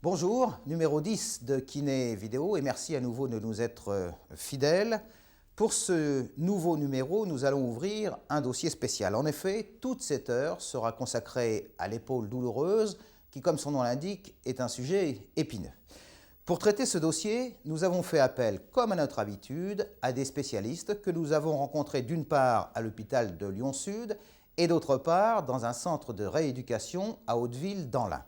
Bonjour, numéro 10 de Kiné Vidéo et merci à nouveau de nous être fidèles. Pour ce nouveau numéro, nous allons ouvrir un dossier spécial. En effet, toute cette heure sera consacrée à l'épaule douloureuse qui, comme son nom l'indique, est un sujet épineux. Pour traiter ce dossier, nous avons fait appel, comme à notre habitude, à des spécialistes que nous avons rencontrés d'une part à l'hôpital de Lyon-Sud et d'autre part dans un centre de rééducation à Hauteville dans l'Ain.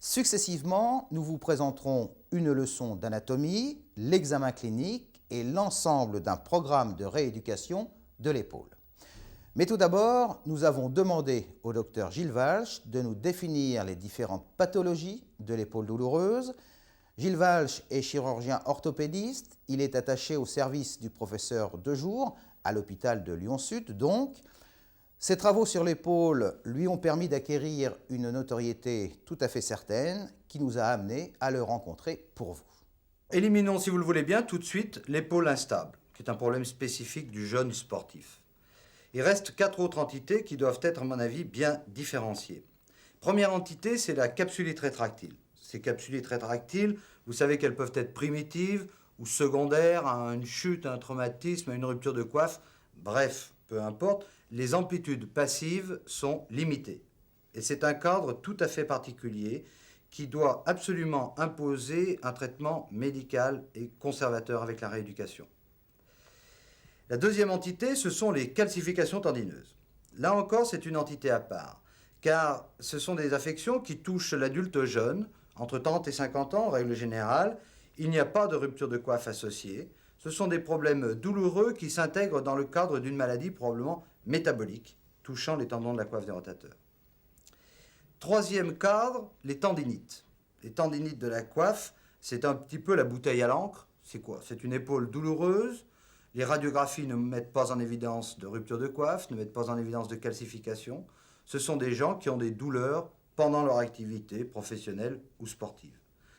Successivement, nous vous présenterons une leçon d'anatomie, l'examen clinique et l'ensemble d'un programme de rééducation de l'épaule. Mais tout d'abord, nous avons demandé au docteur Gilles Walch de nous définir les différentes pathologies de l'épaule douloureuse. Gilles Walch est chirurgien orthopédiste, il est attaché au service du professeur Dejour à l'hôpital de Lyon-Sud donc. Ses travaux sur l'épaule lui ont permis d'acquérir une notoriété tout à fait certaine qui nous a amenés à le rencontrer pour vous. Éliminons, si vous le voulez bien, tout de suite l'épaule instable, qui est un problème spécifique du jeune sportif. Il reste 4 autres entités qui doivent être, à mon avis, bien différenciées. Première entité, c'est la capsulite rétractile. Ces capsulites rétractiles, vous savez qu'elles peuvent être primitives ou secondaires à une chute, à un traumatisme, à une rupture de coiffe, bref, peu importe. Les amplitudes passives sont limitées. Et c'est un cadre tout à fait particulier qui doit absolument imposer un traitement médical et conservateur avec la rééducation. La deuxième entité, ce sont les calcifications tendineuses. Là encore, c'est une entité à part, car ce sont des affections qui touchent l'adulte jeune, entre 30 et 50 ans en règle générale. Il n'y a pas de rupture de coiffe associée. Ce sont des problèmes douloureux qui s'intègrent dans le cadre d'une maladie probablement métabolique, touchant les tendons de la coiffe des rotateurs. Troisième cadre, les tendinites. Les tendinites de la coiffe, c'est un petit peu la bouteille à l'encre. C'est quoi? C'est une épaule douloureuse. Les radiographies ne mettent pas en évidence de rupture de coiffe, ne mettent pas en évidence de calcification. Ce sont des gens qui ont des douleurs pendant leur activité professionnelle ou sportive.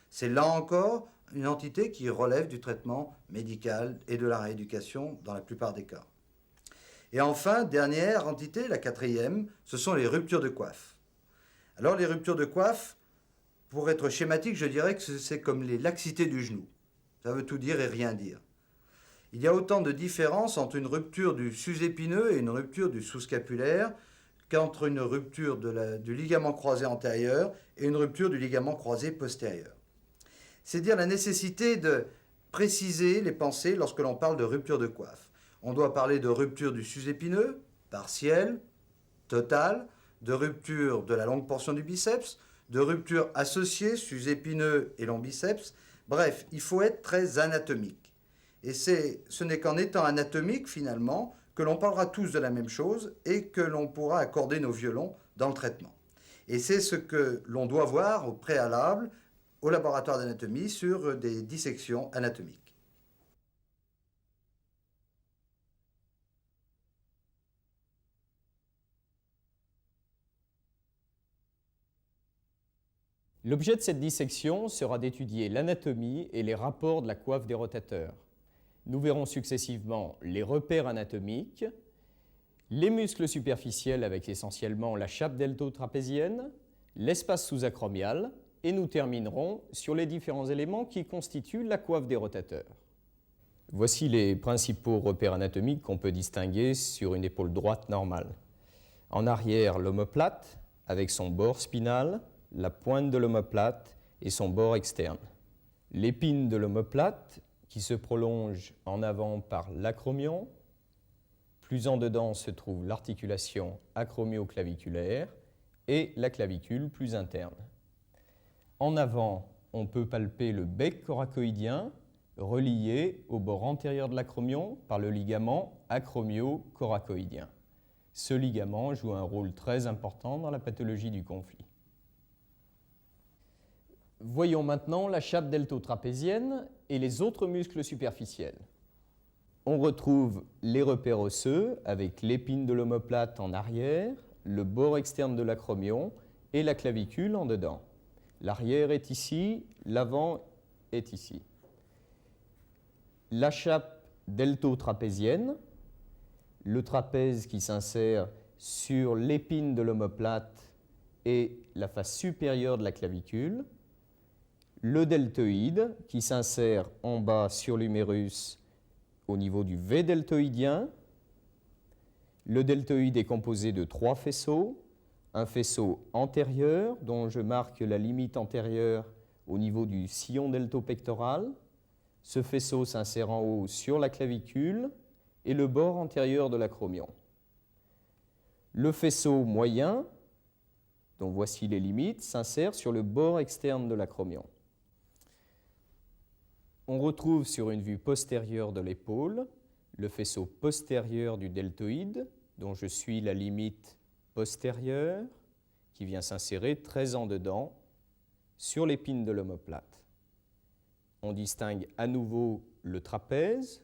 C'est là encore une entité qui relève du traitement médical et de la rééducation dans la plupart des cas. Et enfin, dernière entité, la quatrième, ce sont les ruptures de coiffe. Alors les ruptures de coiffe, pour être schématique, je dirais que c'est comme les laxités du genou. Ça veut tout dire et rien dire. Il y a autant de différences entre une rupture du sus-épineux et une rupture du sous-scapulaire qu'entre une rupture du ligament croisé antérieur et une rupture du ligament croisé postérieur. C'est dire la nécessité de préciser les pensées lorsque l'on parle de rupture de coiffe. On doit parler de rupture du sus-épineux, partielle, totale, de rupture de la longue portion du biceps, de rupture associée, sus-épineux et long biceps. Bref, il faut être très anatomique. Et ce n'est qu'en étant anatomique, finalement, que l'on parlera tous de la même chose et que l'on pourra accorder nos violons dans le traitement. Et c'est ce que l'on doit voir au préalable au laboratoire d'anatomie sur des dissections anatomiques. L'objet de cette dissection sera d'étudier l'anatomie et les rapports de la coiffe des rotateurs. Nous verrons successivement les repères anatomiques, les muscles superficiels avec essentiellement la chape deltotrapézienne, l'espace sous-acromial, et nous terminerons sur les différents éléments qui constituent la coiffe des rotateurs. Voici les principaux repères anatomiques qu'on peut distinguer sur une épaule droite normale. En arrière, l'omoplate avec son bord spinal, la pointe de l'omoplate et son bord externe. L'épine de l'omoplate qui se prolonge en avant par l'acromion. Plus en dedans se trouve l'articulation acromio-claviculaire et la clavicule plus interne. En avant, on peut palper le bec coracoïdien relié au bord antérieur de l'acromion par le ligament acromio-coracoïdien. Ce ligament joue un rôle très important dans la pathologie du conflit. Voyons maintenant la chape deltotrapézienne et les autres muscles superficiels. On retrouve les repères osseux avec l'épine de l'omoplate en arrière, le bord externe de l'acromion et la clavicule en dedans. L'arrière est ici, l'avant est ici. La chape deltotrapézienne, le trapèze qui s'insère sur l'épine de l'omoplate et la face supérieure de la clavicule, le deltoïde qui s'insère en bas sur l'humérus au niveau du V deltoïdien. Le deltoïde est composé de 3 faisceaux. Un faisceau antérieur, dont je marque la limite antérieure au niveau du sillon deltopectoral. Ce faisceau s'insère en haut sur la clavicule et le bord antérieur de l'acromion. Le faisceau moyen, dont voici les limites, s'insère sur le bord externe de l'acromion. On retrouve sur une vue postérieure de l'épaule le faisceau postérieur du deltoïde, dont je suis la limite postérieure, qui vient s'insérer très en dedans sur l'épine de l'omoplate. On distingue à nouveau le trapèze.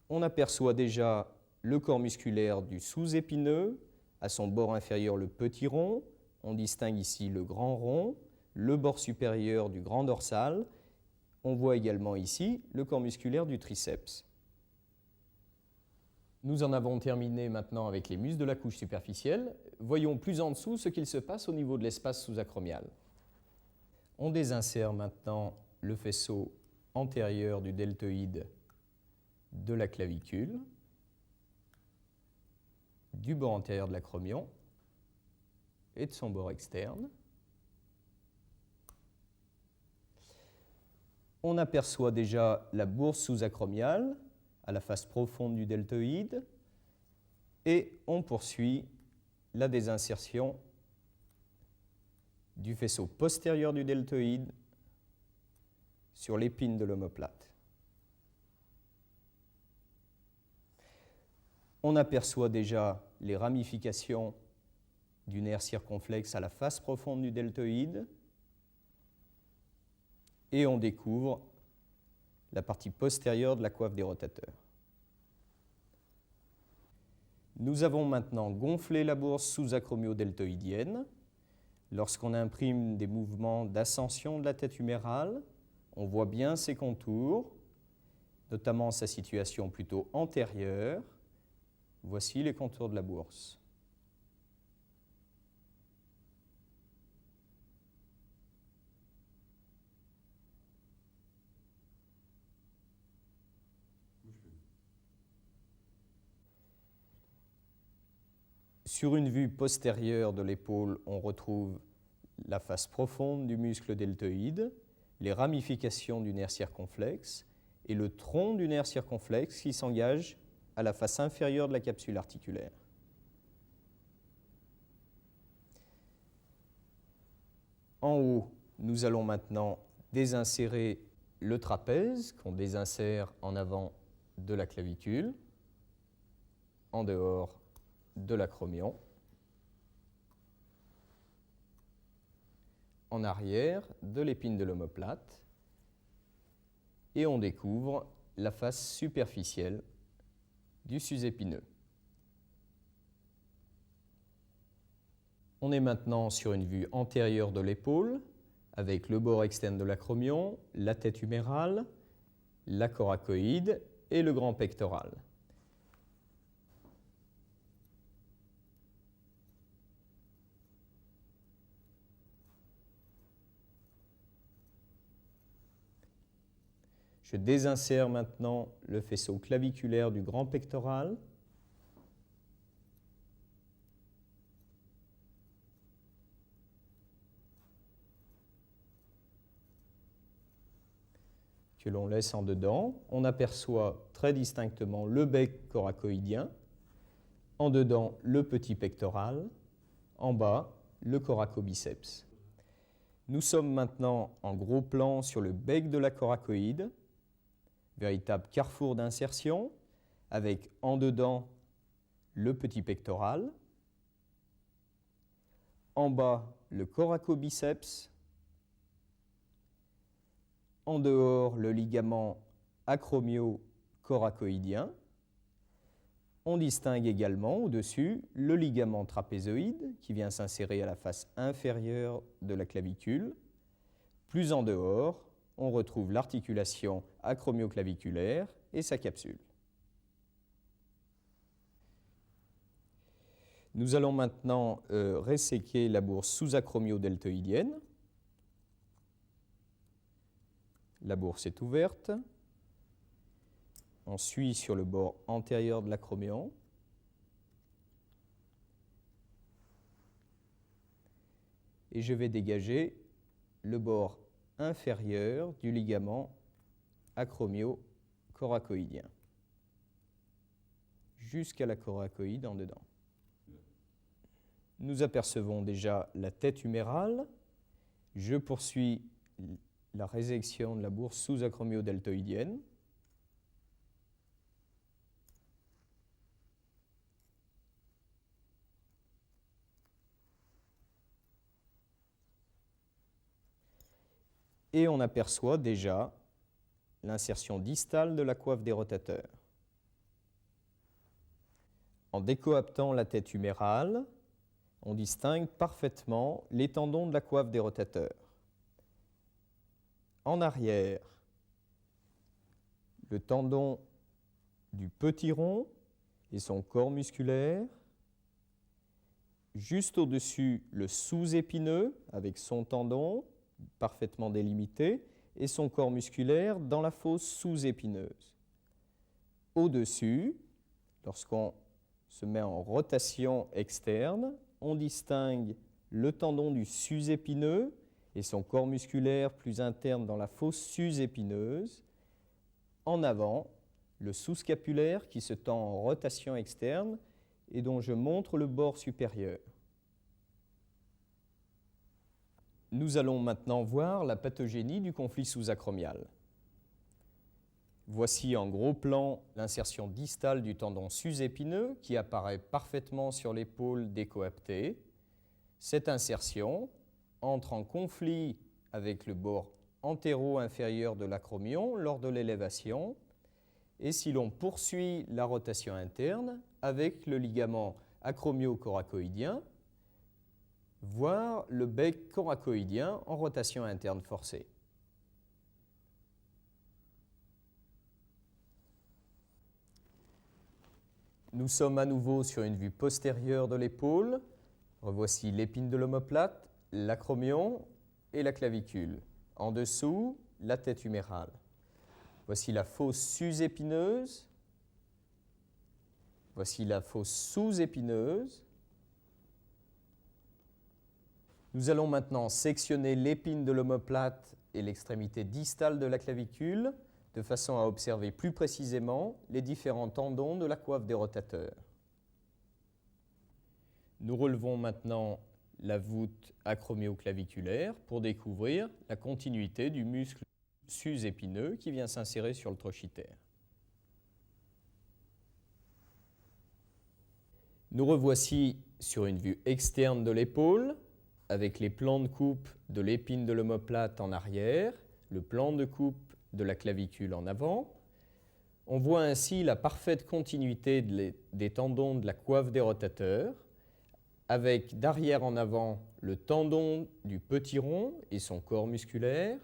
On aperçoit déjà le corps musculaire du sous-épineux, à son bord inférieur le petit rond. On distingue ici le grand rond, le bord supérieur du grand dorsal. On voit également ici le corps musculaire du triceps. Nous en avons terminé maintenant avec les muscles de la couche superficielle. Voyons plus en dessous ce qu'il se passe au niveau de l'espace sous-acromial. On désinsère maintenant le faisceau antérieur du deltoïde de la clavicule, du bord antérieur de l'acromion et de son bord externe. On aperçoit déjà la bourse sous-acromiale à la face profonde du deltoïde et on poursuit la désinsertion du faisceau postérieur du deltoïde sur l'épine de l'omoplate. On aperçoit déjà les ramifications du nerf circonflexe à la face profonde du deltoïde et on découvre la partie postérieure de la coiffe des rotateurs. Nous avons maintenant gonflé la bourse sous-acromio-deltoïdienne. Lorsqu'on imprime des mouvements d'ascension de la tête humérale, on voit bien ses contours, notamment sa situation plutôt antérieure. Voici les contours de la bourse. Sur une vue postérieure de l'épaule, on retrouve la face profonde du muscle deltoïde, les ramifications du nerf circonflexe et le tronc du nerf circonflexe qui s'engage à la face inférieure de la capsule articulaire. En haut, nous allons maintenant désinsérer le trapèze qu'on désinsère en avant de la clavicule, en dehors de l'acromion, en arrière de l'épine de l'omoplate et on découvre la face superficielle du sus-épineux. On est maintenant sur une vue antérieure de l'épaule avec le bord externe de l'acromion, la tête humérale, la coracoïde et le grand pectoral. Je désinsère maintenant le faisceau claviculaire du grand pectoral. Que l'on laisse en dedans. On aperçoit très distinctement le bec coracoïdien, en dedans le petit pectoral, en bas le coracobiceps. Nous sommes maintenant en gros plan sur le bec de la coracoïde, véritable carrefour d'insertion, avec en dedans le petit pectoral, en bas le coracobiceps, en dehors le ligament acromio-coracoïdien. On distingue également au-dessus le ligament trapézoïde qui vient s'insérer à la face inférieure de la clavicule. Plus en dehors, on retrouve l'articulation acromioclaviculaire et sa capsule. Nous allons maintenant resséquer la bourse sous-acromio-deltoïdienne. La bourse est ouverte. On suit sur le bord antérieur de l'acromion. Et je vais dégager le bord inférieur du ligament acromio-coracoïdien jusqu'à la coracoïde en dedans. Nous apercevons déjà la tête humérale. Je poursuis la résection de la bourse sous-acromio-deltoïdienne. Et on aperçoit déjà l'insertion distale de la coiffe des rotateurs. En décoaptant la tête humérale, on distingue parfaitement les tendons de la coiffe des rotateurs. En arrière, le tendon du petit rond et son corps musculaire. Juste au-dessus, le sous-épineux avec son tendon parfaitement délimité et son corps musculaire dans la fosse sous-épineuse. Au-dessus, lorsqu'on se met en rotation externe, on distingue le tendon du sus-épineux et son corps musculaire plus interne dans la fosse sus-épineuse. En avant, le sous-scapulaire qui se tend en rotation externe et dont je montre le bord supérieur. Nous allons maintenant voir la pathogénie du conflit sous-acromial. Voici en gros plan l'insertion distale du tendon sus-épineux qui apparaît parfaitement sur l'épaule décoaptée. Cette insertion entre en conflit avec le bord antéro-inférieur de l'acromion lors de l'élévation et si l'on poursuit la rotation interne avec le ligament acromio-coracoïdien, voire le bec coracoïdien en rotation interne forcée. Nous sommes à nouveau sur une vue postérieure de l'épaule. Revoici l'épine de l'omoplate, l'acromion et la clavicule. En dessous, la tête humérale. Voici la fosse sus-épineuse. Voici la fosse sous-épineuse. Nous allons maintenant sectionner l'épine de l'omoplate et l'extrémité distale de la clavicule de façon à observer plus précisément les différents tendons de la coiffe des rotateurs. Nous relevons maintenant la voûte acromioclaviculaire pour découvrir la continuité du muscle sus-épineux qui vient s'insérer sur le trochitaire. Nous revoici sur une vue externe de l'épaule avec les plans de coupe de l'épine de l'omoplate en arrière, le plan de coupe de la clavicule en avant. On voit ainsi la parfaite continuité des tendons de la coiffe des rotateurs, avec d'arrière en avant le tendon du petit rond et son corps musculaire,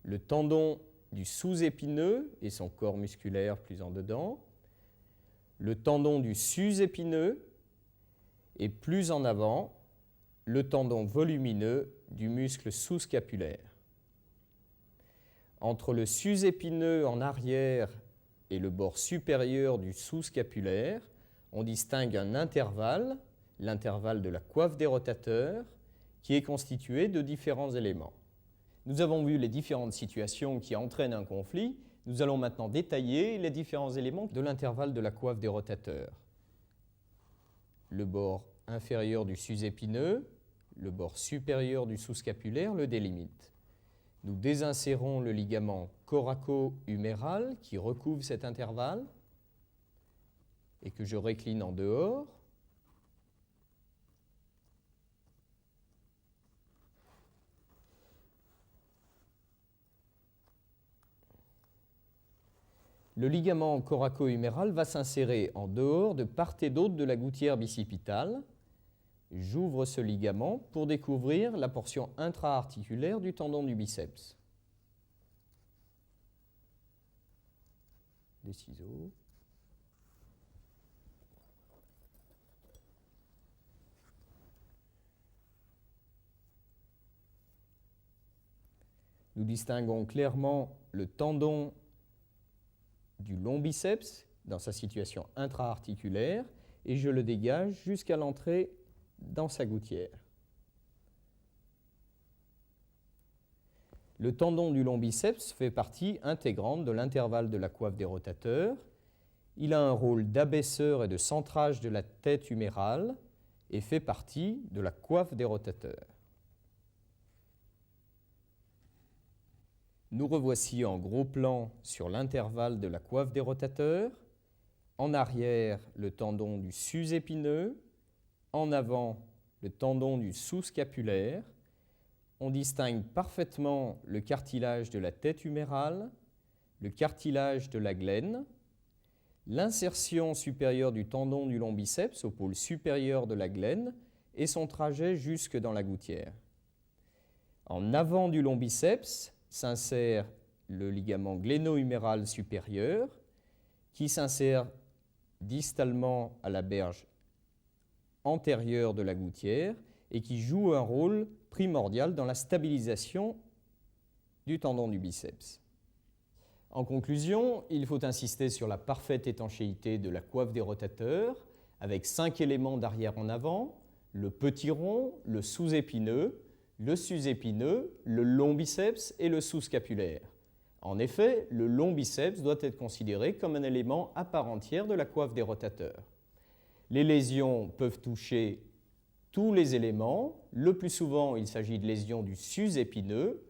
le tendon du sous-épineux et son corps musculaire plus en dedans, le tendon du sus-épineux et plus en avant, le tendon volumineux du muscle sous-scapulaire. Entre le sus-épineux en arrière et le bord supérieur du sous-scapulaire, on distingue un intervalle, l'intervalle de la coiffe des rotateurs, qui est constitué de différents éléments. Nous avons vu les différentes situations qui entraînent un conflit. Nous allons maintenant détailler les différents éléments de l'intervalle de la coiffe des rotateurs. Le bord inférieur du sus-épineux, le bord supérieur du sous-scapulaire le délimite. Nous désinsérons le ligament coraco-huméral qui recouvre cet intervalle et que je récline en dehors. Le ligament coraco-huméral va s'insérer en dehors de part et d'autre de la gouttière bicipitale. J'ouvre ce ligament pour découvrir la portion intra-articulaire du tendon du biceps. Des ciseaux. Nous distinguons clairement le tendon du long biceps dans sa situation intra-articulaire et je le dégage jusqu'à l'entrée dans sa gouttière. Le tendon du long biceps fait partie intégrante de l'intervalle de la coiffe des rotateurs. Il a un rôle d'abaisseur et de centrage de la tête humérale et fait partie de la coiffe des rotateurs. Nous revoici en gros plan sur l'intervalle de la coiffe des rotateurs. En arrière, le tendon du sus-épineux. En avant, le tendon du sous-scapulaire. On distingue parfaitement le cartilage de la tête humérale, le cartilage de la glène, l'insertion supérieure du tendon du long biceps au pôle supérieur de la glène et son trajet jusque dans la gouttière. En avant du long biceps s'insère le ligament gléno-huméral supérieur qui s'insère distalement à la berge antérieure de la gouttière et qui joue un rôle primordial dans la stabilisation du tendon du biceps. En conclusion, il faut insister sur la parfaite étanchéité de la coiffe des rotateurs avec 5 éléments d'arrière en avant, le petit rond, le sous-épineux, le sus-épineux, le long biceps et le sous-scapulaire. En effet, le long biceps doit être considéré comme un élément à part entière de la coiffe des rotateurs. Les lésions peuvent toucher tous les éléments. Le plus souvent, il s'agit de lésions du sus-épineux,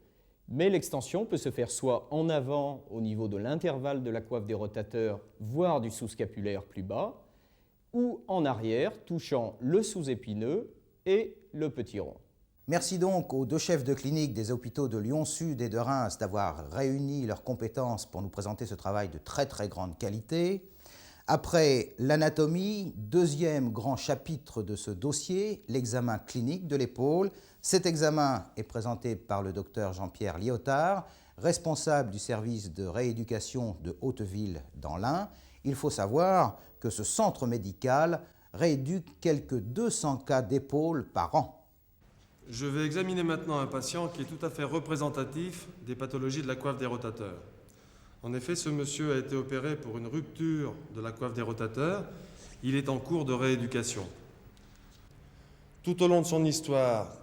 mais l'extension peut se faire soit en avant au niveau de l'intervalle de la coiffe des rotateurs, voire du sous-scapulaire plus bas, ou en arrière, touchant le sous-épineux et le petit rond. Merci donc aux 2 chefs de clinique des hôpitaux de Lyon-Sud et de Reims d'avoir réuni leurs compétences pour nous présenter ce travail de très grande qualité. Après l'anatomie, 2e grand chapitre de ce dossier, l'examen clinique de l'épaule. Cet examen est présenté par le docteur Jean-Pierre Liotard, responsable du service de rééducation de Hauteville dans l'Ain. Il faut savoir que ce centre médical rééduque quelques 200 cas d'épaule par an. Je vais examiner maintenant un patient qui est tout à fait représentatif des pathologies de la coiffe des rotateurs. En effet, ce monsieur a été opéré pour une rupture de la coiffe des rotateurs. Il est en cours de rééducation. Tout au long de son histoire,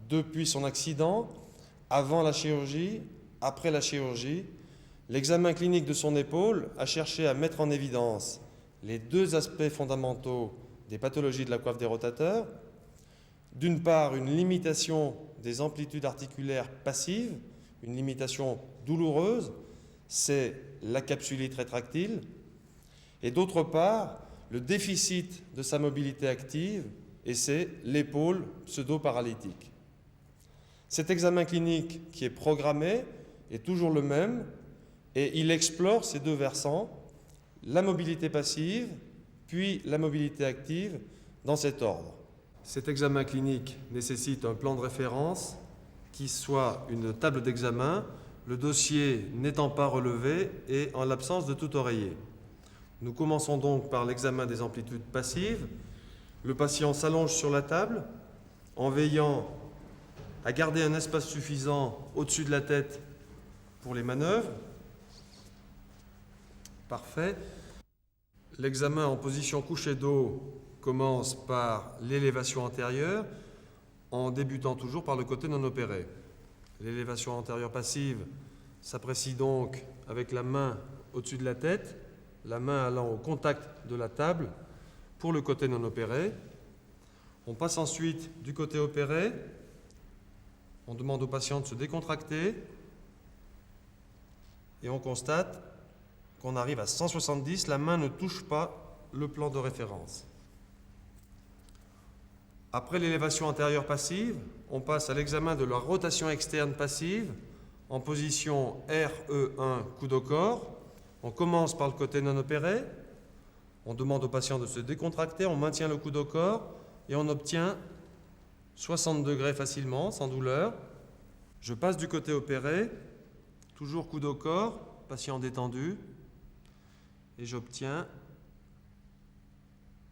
depuis son accident, avant la chirurgie, après la chirurgie, l'examen clinique de son épaule a cherché à mettre en évidence les 2 aspects fondamentaux des pathologies de la coiffe des rotateurs. D'une part, une limitation des amplitudes articulaires passives, une limitation douloureuse, c'est la capsulite rétractile, et d'autre part, le déficit de sa mobilité active, et c'est l'épaule pseudo-paralytique. Cet examen clinique qui est programmé est toujours le même, et il explore ces 2 versants, la mobilité passive, puis la mobilité active, dans cet ordre. Cet examen clinique nécessite un plan de référence qui soit une table d'examen, le dossier n'étant pas relevé et en l'absence de tout oreiller. Nous commençons donc par l'examen des amplitudes passives. Le patient s'allonge sur la table en veillant à garder un espace suffisant au-dessus de la tête pour les manœuvres. Parfait. L'examen en position couchée dos commence par l'élévation antérieure en débutant toujours par le côté non opéré. L'élévation antérieure passive s'apprécie donc avec la main au-dessus de la tête, la main allant au contact de la table pour le côté non opéré. On passe ensuite du côté opéré. On demande au patient de se décontracter et on constate qu'on arrive à 170, la main ne touche pas le plan de référence. Après l'élévation antérieure passive, on passe à l'examen de la rotation externe passive en position RE1 coude au corps. On commence par le côté non opéré, on demande au patient de se décontracter, on maintient le coude au corps et on obtient 60 degrés facilement, sans douleur. Je passe du côté opéré, toujours coude au corps, patient détendu, et j'obtiens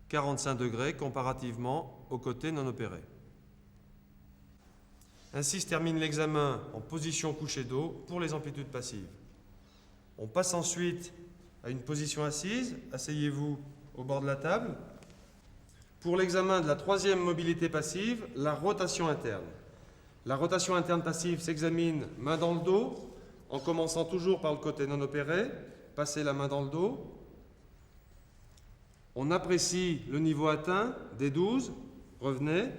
45 degrés comparativement au côté non opéré. Ainsi se termine l'examen en position couchée dos pour les amplitudes passives. On passe ensuite à une position assise. Asseyez-vous au bord de la table. Pour l'examen de la troisième mobilité passive, la rotation interne. La rotation interne passive s'examine main dans le dos, en commençant toujours par le côté non opéré. Passez la main dans le dos. On apprécie le niveau atteint des 12. Revenez.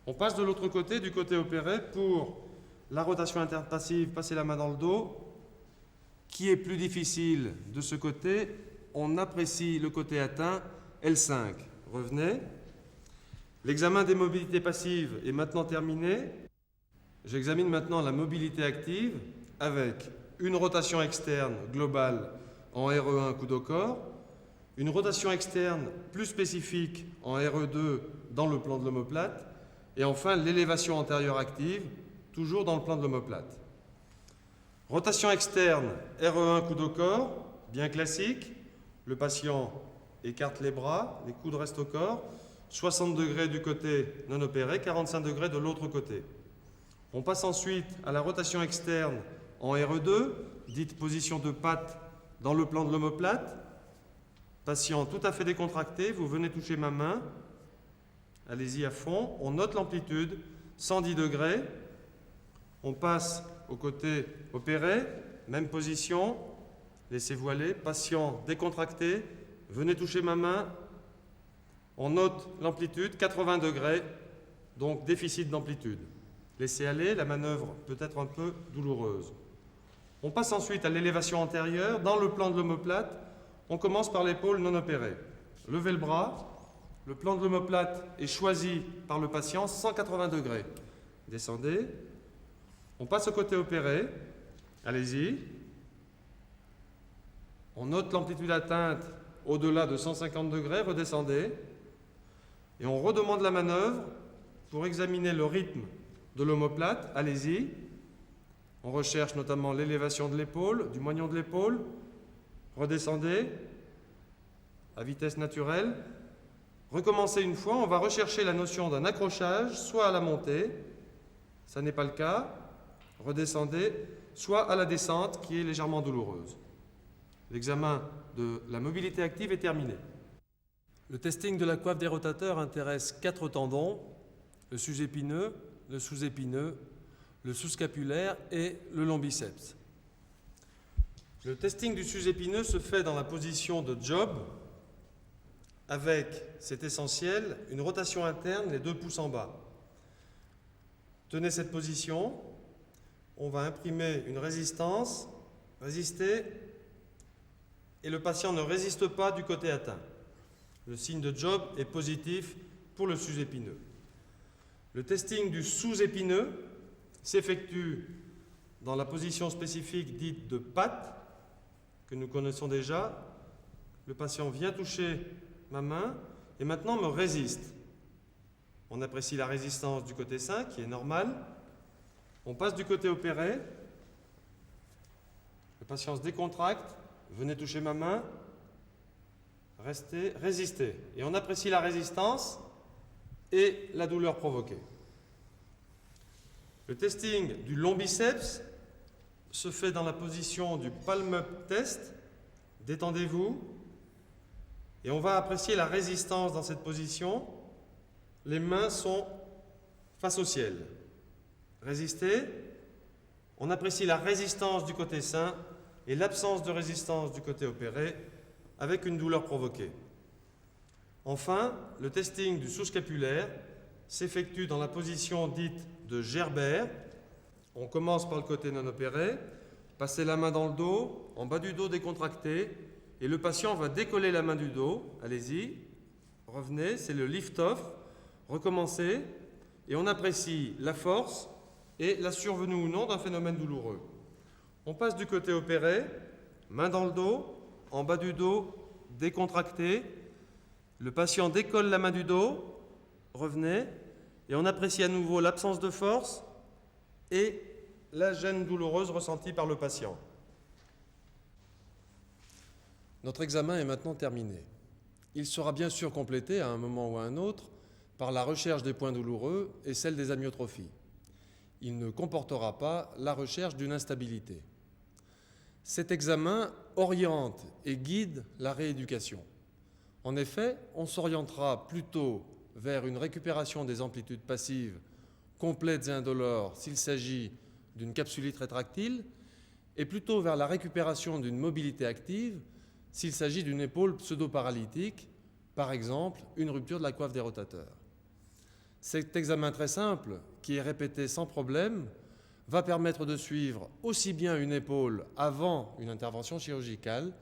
On passe de l'autre côté, du côté opéré, pour la rotation interne passive. Passez la main dans le dos. Qui est plus difficile de ce côté? On apprécie le côté atteint, L5. Revenez. L'examen des mobilités passives est maintenant terminé. J'examine maintenant la mobilité active avec une rotation externe globale en RE1 coude au corps, une rotation externe plus spécifique en RE2 dans le plan de l'omoplate, et enfin l'élévation antérieure active, toujours dans le plan de l'omoplate. Rotation externe, RE1 coude au corps, bien classique. Le patient écarte les bras, les coudes restent au corps. 60 degrés du côté non opéré, 45 degrés de l'autre côté. On passe ensuite à la rotation externe en RE2, dite position de patte dans le plan de l'omoplate. Patient tout à fait décontracté, vous venez toucher ma main. Allez-y à fond. On note l'amplitude, 110 degrés. On passe au côté opéré, même position. Laissez-vous aller. Patient décontracté, venez toucher ma main. On note l'amplitude, 80 degrés, donc déficit d'amplitude. Laissez aller, la manœuvre peut être un peu douloureuse. On passe ensuite à l'élévation antérieure. Dans le plan de l'omoplate, on commence par l'épaule non opérée. Levez le bras. Le plan de l'omoplate est choisi par le patient, 180 degrés. Descendez. On passe au côté opéré. Allez-y. On note l'amplitude atteinte au-delà de 150 degrés. Redescendez. Et on redemande la manœuvre pour examiner le rythme de l'omoplate. Allez-y. On recherche notamment l'élévation de l'épaule, du moignon de l'épaule. Redescendez à vitesse naturelle. Recommencez une fois. On va rechercher la notion d'un accrochage, soit à la montée, ça n'est pas le cas. Redescendez, soit à la descente, qui est légèrement douloureuse. L'examen de la mobilité active est terminé. Le testing de la coiffe des rotateurs intéresse 4 tendons, le sus-épineux, le sous-épineux, le sous-scapulaire et le long biceps. Le testing du sus-épineux se fait dans la position de job avec, c'est essentiel, une rotation interne, les 2 pouces en bas. Tenez cette position, on va imprimer une résistance, résister, et le patient ne résiste pas du côté atteint. Le signe de job est positif pour le sus-épineux. Le testing du sous-épineux s'effectue dans la position spécifique dite de patte, que nous connaissons déjà. Le patient vient toucher ma main et maintenant me résiste. On apprécie la résistance du côté 5, qui est normale. On passe du côté opéré. Le patient se décontracte. Venez toucher ma main. Restez, résistez. Et on apprécie la résistance et la douleur provoquée. Le testing du long biceps se fait dans la position du palm-up test. Détendez-vous. Et on va apprécier la résistance dans cette position. Les mains sont face au ciel. Résistez. On apprécie la résistance du côté sain et l'absence de résistance du côté opéré avec une douleur provoquée. Enfin, le testing du sous-scapulaire s'effectue dans la position dite de Gerbert. On commence par le côté non opéré. Passez la main dans le dos, en bas du dos décontracté, et le patient va décoller la main du dos. Allez-y, revenez, c'est le lift-off. Recommencez, et on apprécie la force et la survenue ou non d'un phénomène douloureux. On passe du côté opéré, main dans le dos, en bas du dos, décontracté. Le patient décolle la main du dos, revenez, et on apprécie à nouveau l'absence de force et la gêne douloureuse ressentie par le patient. Notre examen est maintenant terminé. Il sera bien sûr complété à un moment ou à un autre par la recherche des points douloureux et celle des amyotrophies. il ne comportera pas la recherche d'une instabilité. Cet examen oriente et guide la rééducation. En effet, on s'orientera plutôt vers une récupération des amplitudes passives complètes et indolores s'il s'agit d'une capsulite rétractile, et plutôt vers la récupération d'une mobilité active s'il s'agit d'une épaule pseudo-paralytique, par exemple une rupture de la coiffe des rotateurs. Cet examen très simple, qui est répété sans problème, va permettre de suivre aussi bien une épaule avant une intervention chirurgicale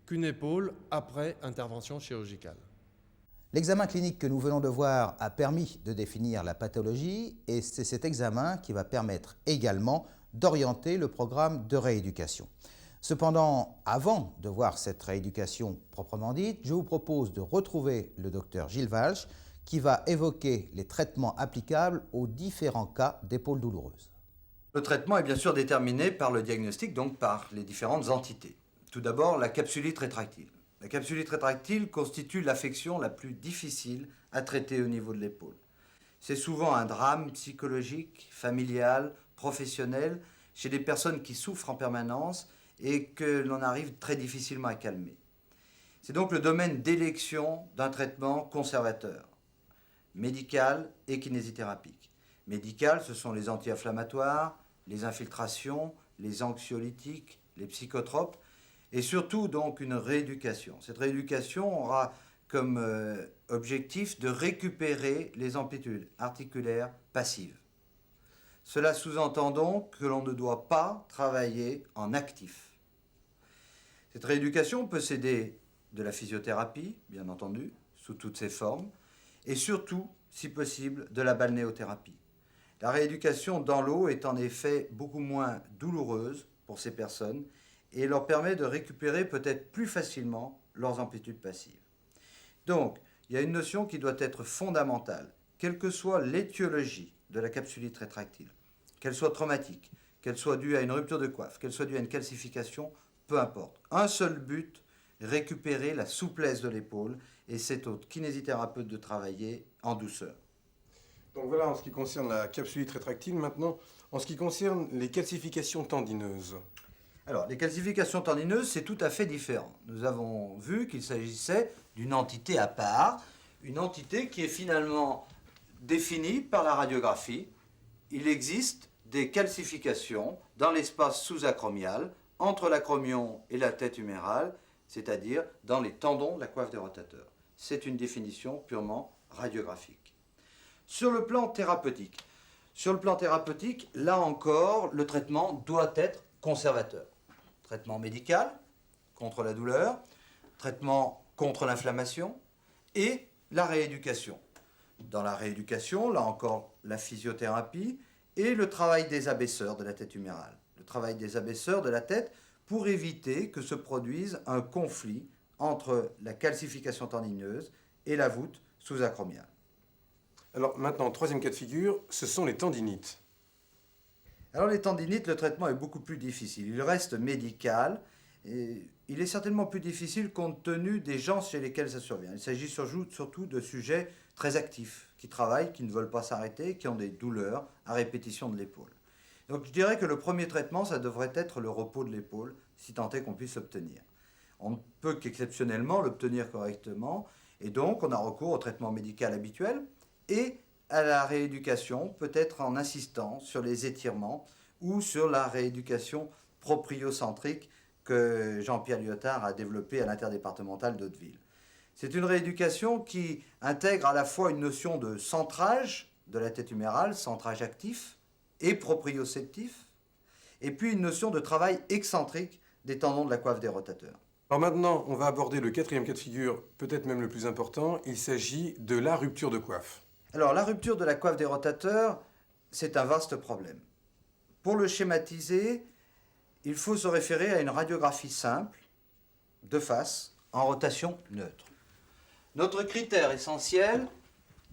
qu'une épaule après intervention chirurgicale. L'examen clinique que nous venons de voir a permis de définir la pathologie et c'est cet examen qui va permettre également d'orienter le programme de rééducation. Cependant, avant de voir cette rééducation proprement dite, je vous propose de retrouver le docteur Gilles Walch qui va évoquer les traitements applicables aux différents cas d'épaules douloureuses. Le traitement est bien sûr déterminé par le diagnostic, donc par les différentes entités. Tout d'abord, la capsulite rétractile. La capsulite rétractile constitue l'affection la plus difficile à traiter au niveau de l'épaule. C'est souvent un drame psychologique, familial, professionnel, chez des personnes qui souffrent en permanence et que l'on arrive très difficilement à calmer. C'est donc le domaine d'élection d'un traitement conservateur, médical et kinésithérapique. Médical, ce sont les anti-inflammatoires, les infiltrations, les anxiolytiques, les psychotropes, et surtout donc une rééducation. Cette rééducation aura comme objectif de récupérer les amplitudes articulaires passives. Cela sous-entend donc que l'on ne doit pas travailler en actif. Cette rééducation peut s'aider de la physiothérapie, bien entendu, sous toutes ses formes, et surtout, si possible, de la balnéothérapie. La rééducation dans l'eau est en effet beaucoup moins douloureuse pour ces personnes et leur permet de récupérer peut-être plus facilement leurs amplitudes passives. Donc, il y a une notion qui doit être fondamentale, quelle que soit l'étiologie de la capsulite rétractile, qu'elle soit traumatique, qu'elle soit due à une rupture de coiffe, qu'elle soit due à une calcification, peu importe. Un seul but, récupérer la souplesse de l'épaule, et c'est au kinésithérapeute de travailler en douceur. Donc voilà en ce qui concerne la capsulite rétractile. Maintenant, en ce qui concerne les calcifications tendineuses. Alors, les calcifications tendineuses, c'est tout à fait différent. Nous avons vu qu'il s'agissait d'une entité à part, une entité qui est finalement définie par la radiographie. Il existe des calcifications dans l'espace sous-acromial, entre l'acromion et la tête humérale, c'est-à-dire dans les tendons de la coiffe des rotateurs. C'est une définition purement radiographique. Sur le plan thérapeutique, là encore, le traitement doit être conservateur. Traitement médical contre la douleur, traitement contre l'inflammation et la rééducation. Dans la rééducation, là encore, la physiothérapie et le travail des abaisseurs de la tête humérale. Le travail des abaisseurs de la tête pour éviter que se produise un conflit entre la calcification tendineuse et la voûte sous-acromiale. Alors maintenant, troisième cas de figure, ce sont les tendinites. Alors les tendinites, le traitement est beaucoup plus difficile. Il reste médical et il est certainement plus difficile compte tenu des gens chez lesquels ça survient. Il s'agit surtout de sujets très actifs, qui travaillent, qui ne veulent pas s'arrêter, qui ont des douleurs à répétition de l'épaule. Donc je dirais que le premier traitement, ça devrait être le repos de l'épaule, si tant est qu'on puisse l'obtenir. On ne peut qu'exceptionnellement l'obtenir correctement, et donc on a recours au traitement médical habituel et à la rééducation, peut-être en insistant sur les étirements ou sur la rééducation propriocentrique que Jean-Pierre Lyotard a développée à l'interdépartemental d'Hauteville. C'est une rééducation qui intègre à la fois une notion de centrage de la tête humérale, centrage actif et proprioceptif, et puis une notion de travail excentrique des tendons de la coiffe des rotateurs. Alors maintenant, on va aborder le quatrième cas de figure, peut-être même le plus important. Il s'agit de la rupture de coiffe. Alors, la rupture de la coiffe des rotateurs, c'est un vaste problème. Pour le schématiser, il faut se référer à une radiographie simple, de face, en rotation neutre. Notre critère essentiel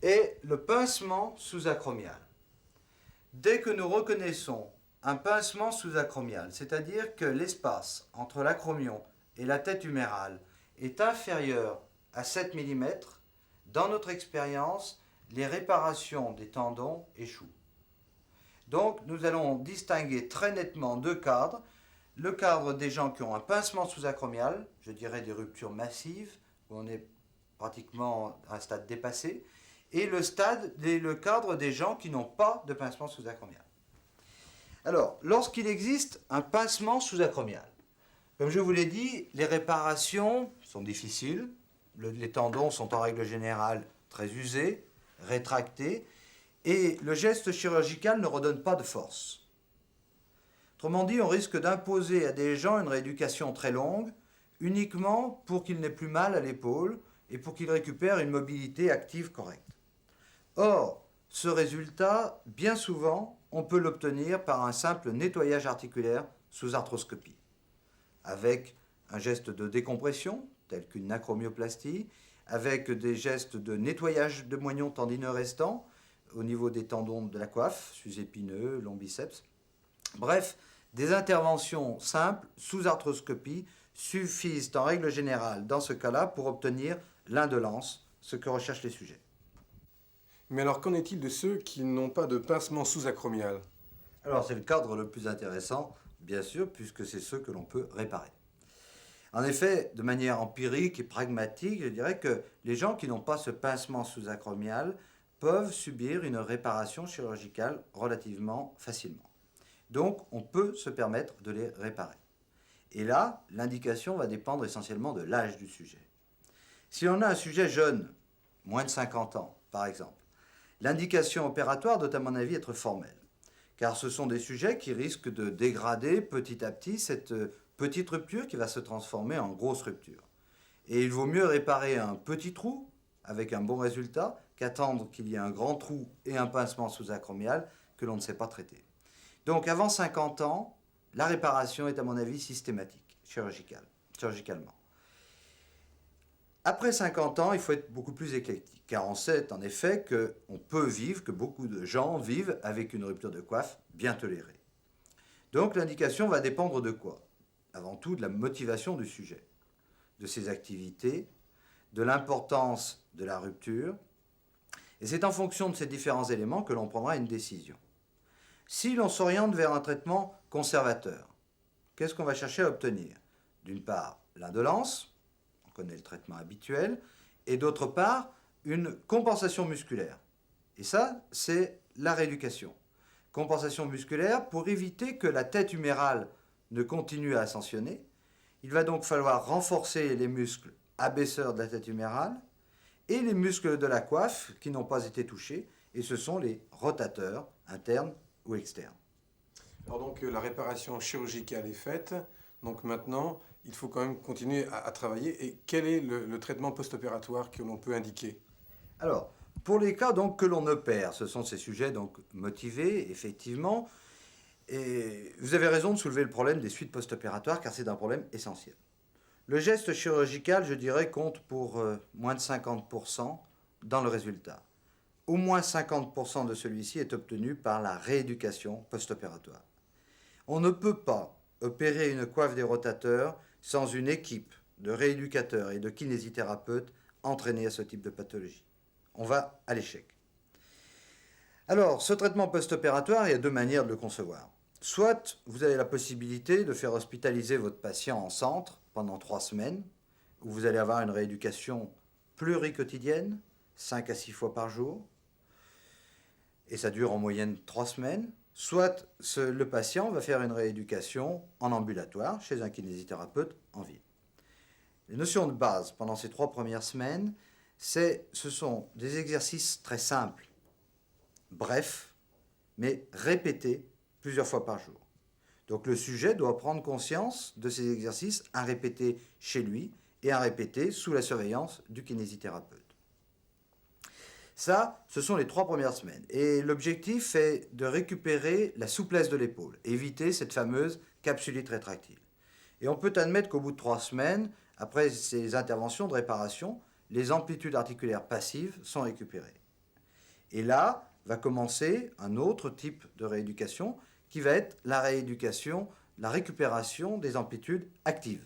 est le pincement sous-acromial. Dès que nous reconnaissons un pincement sous-acromial, c'est-à-dire que l'espace entre l'acromion et la tête humérale est inférieur à 7 mm, dans notre expérience, les réparations des tendons échouent. Donc, nous allons distinguer très nettement deux cadres. Le cadre des gens qui ont un pincement sous-acromial, je dirais des ruptures massives, où on est pratiquement à un stade dépassé, et le cadre des gens qui n'ont pas de pincement sous-acromial. Alors, lorsqu'il existe un pincement sous-acromial, comme je vous l'ai dit, les réparations sont difficiles. Les tendons sont en règle générale très usés, rétractés, et le geste chirurgical ne redonne pas de force. Autrement dit, on risque d'imposer à des gens une rééducation très longue, uniquement pour qu'ils n'aient plus mal à l'épaule et pour qu'ils récupèrent une mobilité active correcte. Or, ce résultat, bien souvent, on peut l'obtenir par un simple nettoyage articulaire sous arthroscopie, avec un geste de décompression, tel qu'une acromioplastie, avec des gestes de nettoyage de moignons tendineux restants au niveau des tendons de la coiffe, sus-épineux, long biceps. Bref, des interventions simples sous arthroscopie suffisent en règle générale dans ce cas-là pour obtenir l'indolence, ce que recherchent les sujets. Mais alors, qu'en est-il de ceux qui n'ont pas de pincement sous-acromial? Alors, c'est le cadre le plus intéressant, bien sûr, puisque c'est ceux que l'on peut réparer. En effet, de manière empirique et pragmatique, je dirais que les gens qui n'ont pas ce pincement sous-acromial peuvent subir une réparation chirurgicale relativement facilement. Donc, on peut se permettre de les réparer. Et là, l'indication va dépendre essentiellement de l'âge du sujet. Si on a un sujet jeune, moins de 50 ans, par exemple, l'indication opératoire doit à mon avis être formelle, car ce sont des sujets qui risquent de dégrader petit à petit cette petite rupture qui va se transformer en grosse rupture. Et il vaut mieux réparer un petit trou avec un bon résultat qu'attendre qu'il y ait un grand trou et un pincement sous-acromial que l'on ne sait pas traiter. Donc avant 50 ans, la réparation est à mon avis systématique, chirurgicalement. Après 50 ans, il faut être beaucoup plus éclectique, car on sait en effet qu'on peut vivre, que beaucoup de gens vivent avec une rupture de coiffe bien tolérée. Donc l'indication va dépendre de quoi? Avant tout de la motivation du sujet, de ses activités, de l'importance de la rupture, et c'est en fonction de ces différents éléments que l'on prendra une décision. Si l'on s'oriente vers un traitement conservateur, qu'est-ce qu'on va chercher à obtenir? D'une part, l'indolence, on connaît le traitement habituel, et d'autre part, une compensation musculaire. Et ça, c'est la rééducation. Compensation musculaire pour éviter que la tête humérale ne continue à ascensionner. Il va donc falloir renforcer les muscles abaisseurs de la tête humérale et les muscles de la coiffe qui n'ont pas été touchés, et ce sont les rotateurs internes ou externes. Alors donc, la réparation chirurgicale est faite. Donc maintenant, il faut quand même continuer à travailler. Et quel est le traitement post-opératoire que l'on peut indiquer? Alors, pour les cas donc, que l'on opère, ce sont ces sujets donc, motivés, effectivement. Et vous avez raison de soulever le problème des suites post-opératoires, car c'est un problème essentiel. Le geste chirurgical, je dirais, compte pour moins de 50% dans le résultat. Au moins 50% de celui-ci est obtenu par la rééducation post-opératoire. On ne peut pas opérer une coiffe des rotateurs sans une équipe de rééducateurs et de kinésithérapeutes entraînés à ce type de pathologie. On va à l'échec. Alors, ce traitement post-opératoire, il y a deux manières de le concevoir. Soit vous avez la possibilité de faire hospitaliser votre patient en centre pendant 3 semaines, où vous allez avoir une rééducation pluriquotidienne, 5 à 6 fois par jour, et ça dure en moyenne 3 semaines. Soit le patient va faire une rééducation en ambulatoire, chez un kinésithérapeute en ville. Les notions de base pendant ces 3 premières semaines, ce sont des exercices très simples, brefs, mais répétés plusieurs fois par jour. Donc le sujet doit prendre conscience de ces exercices à répéter chez lui et à répéter sous la surveillance du kinésithérapeute. Ça, ce sont les 3 premières semaines. Et l'objectif est de récupérer la souplesse de l'épaule, éviter cette fameuse capsulite rétractile. Et on peut admettre qu'au bout de 3 semaines, après ces interventions de réparation, les amplitudes articulaires passives sont récupérées. Et là va commencer un autre type de rééducation qui va être la récupération des amplitudes actives.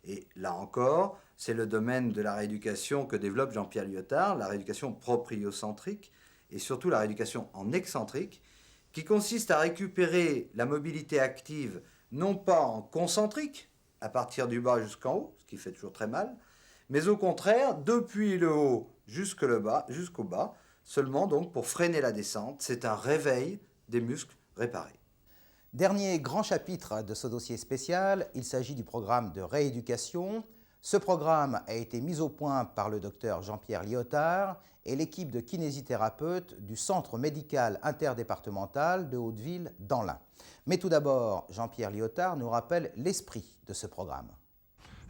Et là encore, c'est le domaine de la rééducation que développe Jean-Pierre Lyotard, la rééducation propriocentrique et surtout la rééducation en excentrique, qui consiste à récupérer la mobilité active non pas en concentrique, à partir du bas jusqu'en haut, ce qui fait toujours très mal, mais au contraire, depuis le haut jusqu'au bas, seulement donc pour freiner la descente. C'est un réveil des muscles réparés. Dernier grand chapitre de ce dossier spécial, il s'agit du programme de rééducation. Ce programme a été mis au point par le docteur Jean-Pierre Liotard et l'équipe de kinésithérapeutes du Centre médical interdépartemental de Hauteville dans l'Ain. Mais tout d'abord, Jean-Pierre Liotard nous rappelle l'esprit de ce programme.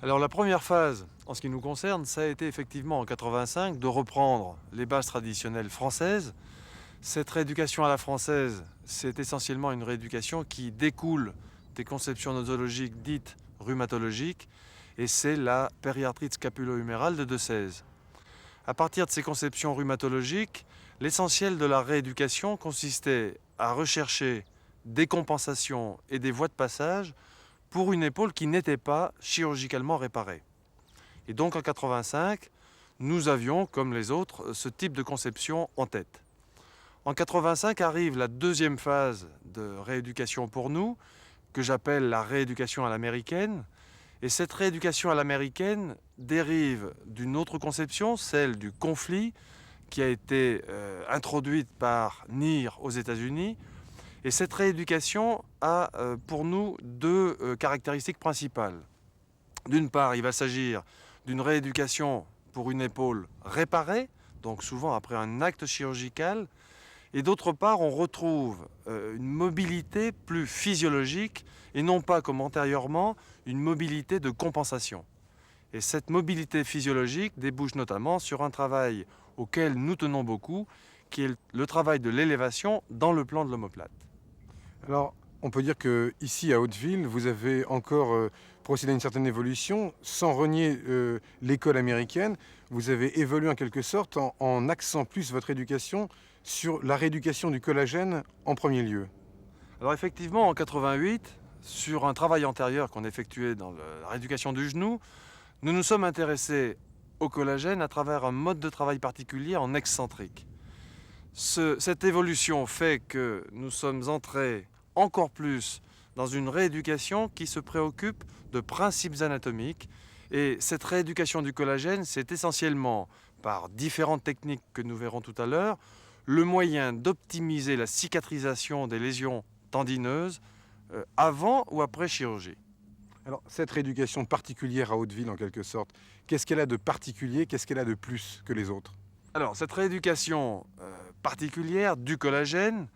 Alors la première phase, en ce qui nous concerne, ça a été effectivement en 85 de reprendre les bases traditionnelles françaises. Cette rééducation à la française, c'est essentiellement une rééducation qui découle des conceptions nosologiques dites rhumatologiques, et c'est la périarthrite scapulo-humérale de De Sèze. À partir de ces conceptions rhumatologiques, l'essentiel de la rééducation consistait à rechercher des compensations et des voies de passage pour une épaule qui n'était pas chirurgicalement réparée. Et donc en 85, nous avions, comme les autres, ce type de conception en tête. En 85 arrive la deuxième phase de rééducation pour nous, que j'appelle la rééducation à l'américaine. Et cette rééducation à l'américaine dérive d'une autre conception, celle du conflit, qui a été introduite par NIR aux États-Unis. Et cette rééducation a pour nous deux caractéristiques principales. D'une part, il va s'agir d'une rééducation pour une épaule réparée, donc souvent après un acte chirurgical. Et d'autre part, on retrouve une mobilité plus physiologique et non pas comme antérieurement une mobilité de compensation. Et cette mobilité physiologique débouche notamment sur un travail auquel nous tenons beaucoup, qui est le travail de l'élévation dans le plan de l'omoplate. Alors, on peut dire qu'ici, à Hauteville, vous avez encore procédé à une certaine évolution, sans renier l'école américaine. Vous avez évolué en quelque sorte en axant plus votre éducation sur la rééducation du collagène en premier lieu. Alors effectivement, en 88, sur un travail antérieur qu'on effectuait dans la rééducation du genou, nous nous sommes intéressés au collagène à travers un mode de travail particulier en excentrique. Cette évolution fait que nous sommes entrés encore plus dans une rééducation qui se préoccupe de principes anatomiques. Et cette rééducation du collagène, c'est essentiellement, par différentes techniques que nous verrons tout à l'heure, le moyen d'optimiser la cicatrisation des lésions tendineuses avant ou après chirurgie. Alors, cette rééducation particulière à Hauteville, en quelque sorte, qu'est-ce qu'elle a de particulier, qu'est-ce qu'elle a de plus que les autres? Alors, cette rééducation particulière du collagène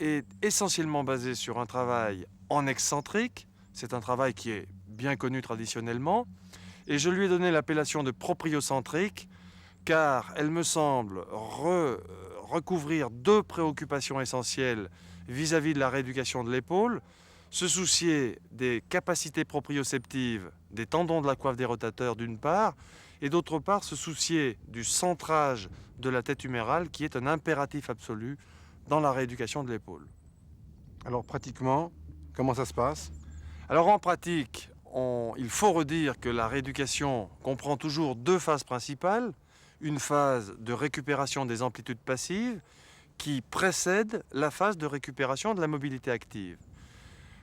est essentiellement basée sur un travail en excentrique. C'est un travail qui est bien connu traditionnellement. Et je lui ai donné l'appellation de propriocentrique, car elle me semble recouvrir deux préoccupations essentielles vis-à-vis de la rééducation de l'épaule: se soucier des capacités proprioceptives des tendons de la coiffe des rotateurs d'une part, et d'autre part se soucier du centrage de la tête humérale qui est un impératif absolu dans la rééducation de l'épaule. Alors pratiquement, comment ça se passe? Alors en pratique, il faut redire que la rééducation comprend toujours deux phases principales. Une phase de récupération des amplitudes passives qui précède la phase de récupération de la mobilité active.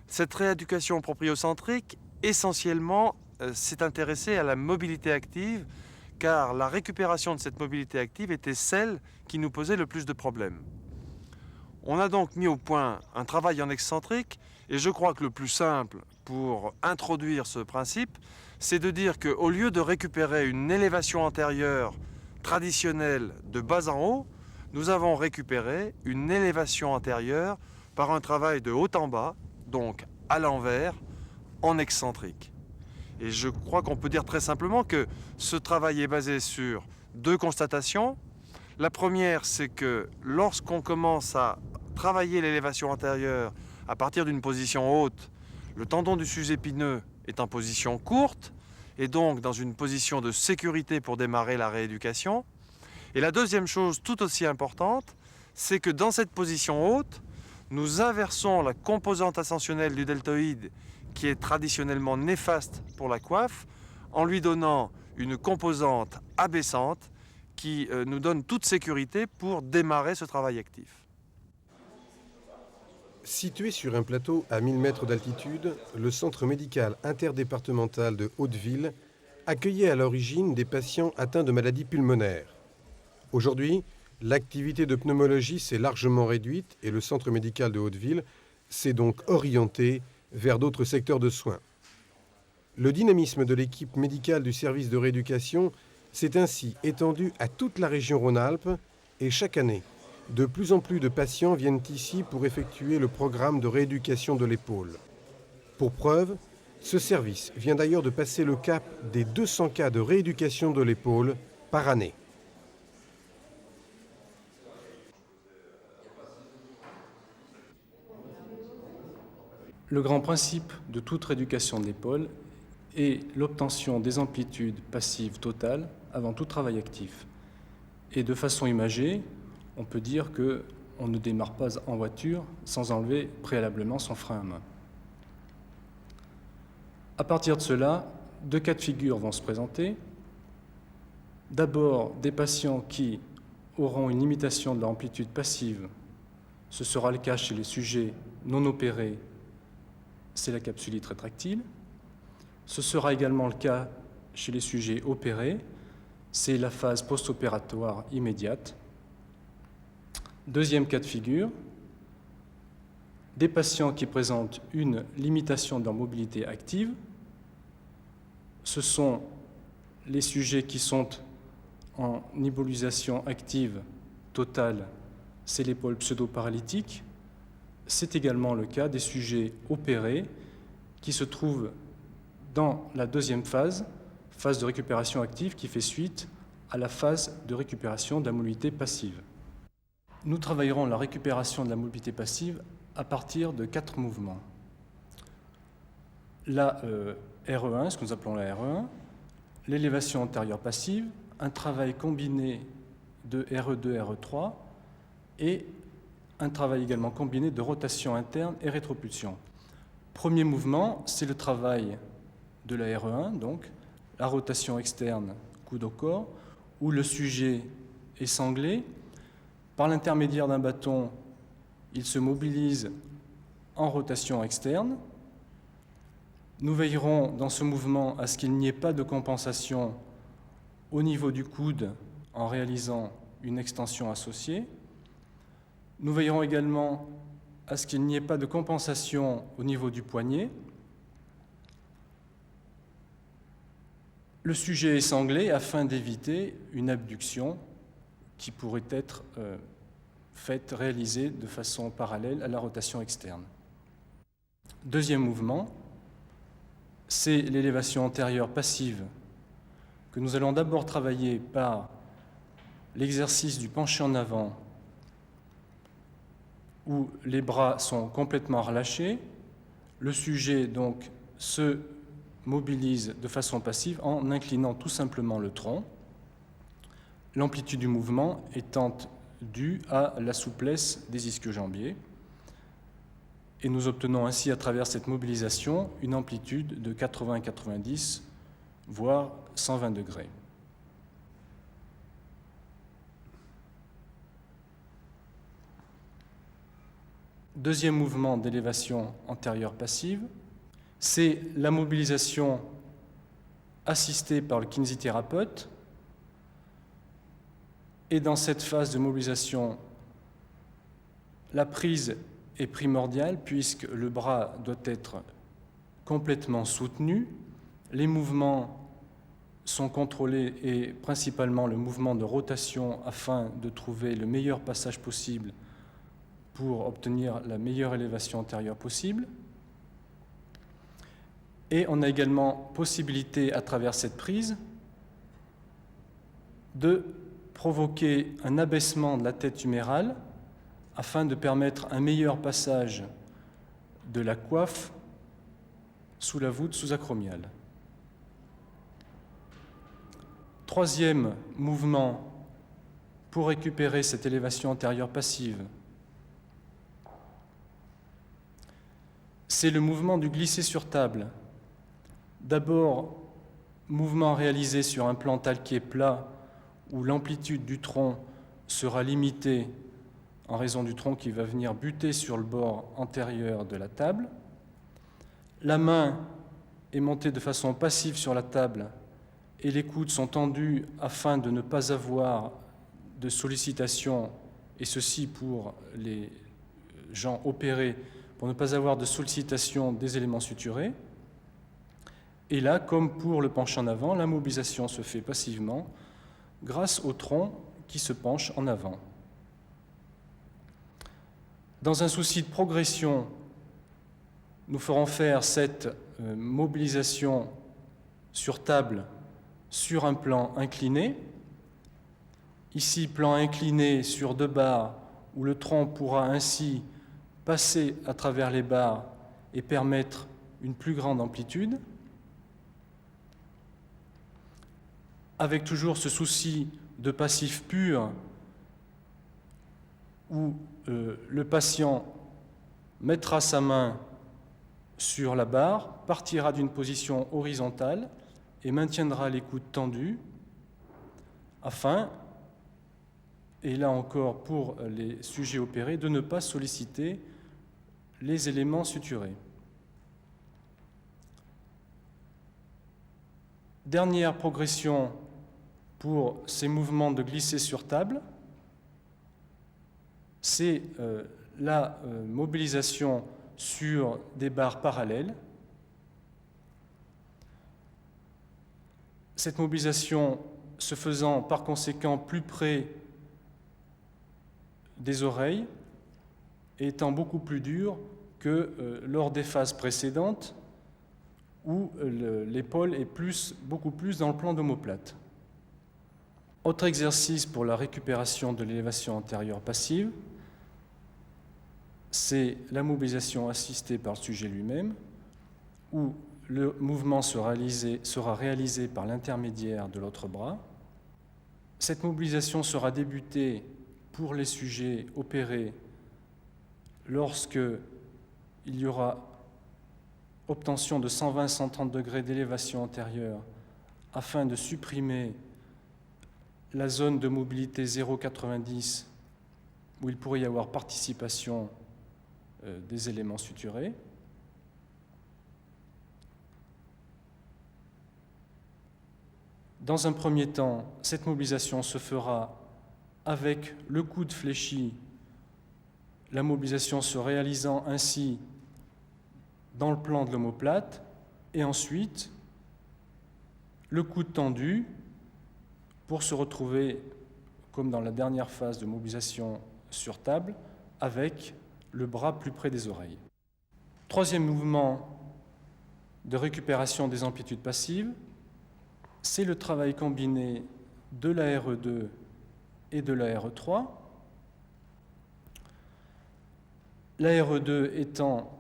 Cette rééducation propriocentrique, essentiellement, s'est intéressée à la mobilité active, car la récupération de cette mobilité active était celle qui nous posait le plus de problèmes. On a donc mis au point un travail en excentrique, et je crois que le plus simple pour introduire ce principe, c'est de dire qu'au lieu de récupérer une élévation antérieure traditionnelle de bas en haut, nous avons récupéré une élévation antérieure par un travail de haut en bas, donc à l'envers, en excentrique. Et je crois qu'on peut dire très simplement que ce travail est basé sur deux constatations. La première, c'est que lorsqu'on commence à travailler l'élévation antérieure à partir d'une position haute, le tendon du sus épineux est en position courte et donc dans une position de sécurité pour démarrer la rééducation. Et la deuxième chose tout aussi importante, c'est que dans cette position haute, nous inversons la composante ascensionnelle du deltoïde qui est traditionnellement néfaste pour la coiffe en lui donnant une composante abaissante qui nous donne toute sécurité pour démarrer ce travail actif. Situé sur un plateau à 1000 mètres d'altitude, le centre médical interdépartemental de Hauteville accueillait à l'origine des patients atteints de maladies pulmonaires. Aujourd'hui, l'activité de pneumologie s'est largement réduite et le centre médical de Hauteville s'est donc orienté vers d'autres secteurs de soins. Le dynamisme de l'équipe médicale du service de rééducation s'est ainsi étendu à toute la région Rhône-Alpes et chaque année, de plus en plus de patients viennent ici pour effectuer le programme de rééducation de l'épaule. Pour preuve, ce service vient d'ailleurs de passer le cap des 200 cas de rééducation de l'épaule par année. Le grand principe de toute rééducation de l'épaule est l'obtention des amplitudes passives totales avant tout travail actif. Et de façon imagée, on peut dire qu'on ne démarre pas en voiture sans enlever préalablement son frein à main. À partir de cela, deux cas de figure vont se présenter. D'abord, des patients qui auront une limitation de leur amplitude passive. Ce sera le cas chez les sujets non opérés, c'est la capsulite rétractile. Ce sera également le cas chez les sujets opérés, c'est la phase post-opératoire immédiate. Deuxième cas de figure, des patients qui présentent une limitation de leur mobilité active. Ce sont les sujets qui sont en immobilisation active totale, c'est l'épaule pseudo-paralytique. C'est également le cas des sujets opérés qui se trouvent dans la deuxième phase de récupération active qui fait suite à la phase de récupération de la mobilité passive. Nous travaillerons la récupération de la mobilité passive à partir de 4 mouvements. La RE1, ce que nous appelons la RE1, l'élévation antérieure passive, un travail combiné de RE2 et RE3 et un travail également combiné de rotation interne et rétropulsion. Premier mouvement, c'est le travail de la RE1, donc la rotation externe coude au corps, où le sujet est sanglé. Par l'intermédiaire d'un bâton, il se mobilise en rotation externe. Nous veillerons dans ce mouvement à ce qu'il n'y ait pas de compensation au niveau du coude en réalisant une extension associée. Nous veillerons également à ce qu'il n'y ait pas de compensation au niveau du poignet. Le sujet est sanglé afin d'éviter une abduction qui pourrait être réalisée de façon parallèle à la rotation externe. Deuxième mouvement, c'est l'élévation antérieure passive que nous allons d'abord travailler par l'exercice du penché en avant où les bras sont complètement relâchés. Le sujet donc se mobilise de façon passive en inclinant tout simplement le tronc, l'amplitude du mouvement étant due à la souplesse des ischio-jambiers. Et nous obtenons ainsi à travers cette mobilisation une amplitude de 80 à 90, voire 120 degrés. Deuxième mouvement d'élévation antérieure passive, c'est la mobilisation assistée par le kinésithérapeute. Et dans cette phase de mobilisation, la prise est primordiale puisque le bras doit être complètement soutenu. Les mouvements sont contrôlés et principalement le mouvement de rotation afin de trouver le meilleur passage possible pour obtenir la meilleure élévation antérieure possible. Et on a également possibilité, à travers cette prise, de provoquer un abaissement de la tête humérale afin de permettre un meilleur passage de la coiffe sous la voûte sous-acromiale. Troisième mouvement pour récupérer cette élévation antérieure passive, c'est le mouvement du glissé sur table. D'abord, mouvement réalisé sur un plan talqué plat où l'amplitude du tronc sera limitée en raison du tronc qui va venir buter sur le bord antérieur de la table. La main est montée de façon passive sur la table et les coudes sont tendus afin de ne pas avoir de sollicitation, et ceci pour les gens opérés, pour ne pas avoir de sollicitation des éléments suturés. Et là, comme pour le penchant en avant, la mobilisation se fait passivement grâce au tronc qui se penche en avant. Dans un souci de progression, nous ferons faire cette mobilisation sur table sur un plan incliné. Ici, plan incliné sur 2 barres où le tronc pourra ainsi passer à travers les barres et permettre une plus grande amplitude. Avec toujours ce souci de passif pur où le patient mettra sa main sur la barre, partira d'une position horizontale et maintiendra les coudes tendus afin, et là encore pour les sujets opérés, de ne pas solliciter les éléments suturés. Dernière progression pour ces mouvements de glisser sur table, c'est la mobilisation sur des barres parallèles. Cette mobilisation se faisant par conséquent plus près des oreilles et étant beaucoup plus dure que lors des phases précédentes où l'épaule est beaucoup plus dans le plan d'omoplate. Autre exercice pour la récupération de l'élévation antérieure passive, c'est la mobilisation assistée par le sujet lui-même, où le mouvement sera réalisé par l'intermédiaire de l'autre bras. Cette mobilisation sera débutée pour les sujets opérés lorsque il y aura obtention de 120-130 degrés d'élévation antérieure afin de supprimer la zone de mobilité 0,90 où il pourrait y avoir participation des éléments suturés. Dans un premier temps, cette mobilisation se fera avec le coude fléchi, la mobilisation se réalisant ainsi dans le plan de l'omoplate, et ensuite le coude tendu pour se retrouver, comme dans la dernière phase de mobilisation sur table, avec le bras plus près des oreilles. Troisième mouvement de récupération des amplitudes passives, c'est le travail combiné de la RE2 et de la RE3. La RE2 étant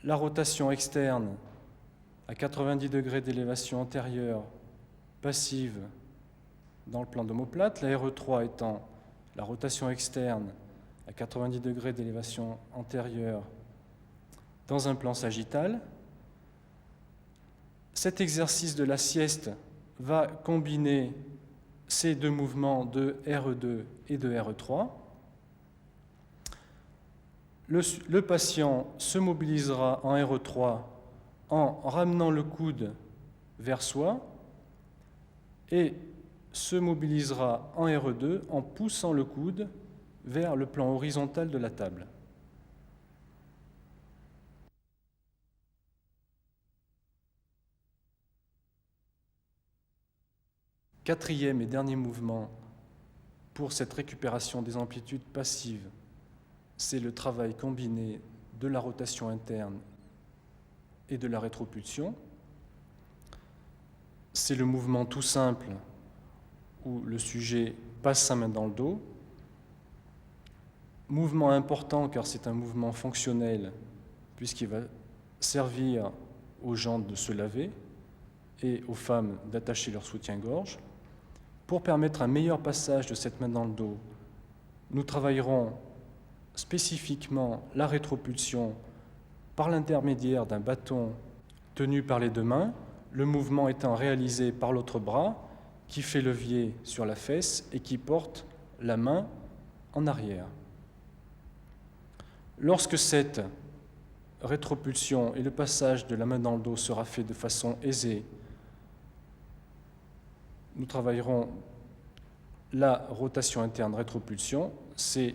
la rotation externe à 90 degrés d'élévation antérieure passive dans le plan d'omoplate, la RE3 étant la rotation externe à 90 degrés d'élévation antérieure dans un plan sagittal. Cet exercice de la sieste va combiner ces deux mouvements de RE2 et de RE3. Le patient se mobilisera en RE3 en ramenant le coude vers soi et se mobilisera en RE2 en poussant le coude vers le plan horizontal de la table. Quatrième et dernier mouvement pour cette récupération des amplitudes passives, c'est le travail combiné de la rotation interne et de la rétropulsion. C'est le mouvement tout simple où le sujet passe sa main dans le dos. Mouvement important car c'est un mouvement fonctionnel puisqu'il va servir aux gens de se laver et aux femmes d'attacher leur soutien-gorge. Pour permettre un meilleur passage de cette main dans le dos, nous travaillerons spécifiquement la rétropulsion par l'intermédiaire d'un bâton tenu par les deux mains, le mouvement étant réalisé par l'autre bras qui fait levier sur la fesse et qui porte la main en arrière. Lorsque cette rétropulsion et le passage de la main dans le dos sera fait de façon aisée, nous travaillerons la rotation interne rétropulsion. C'est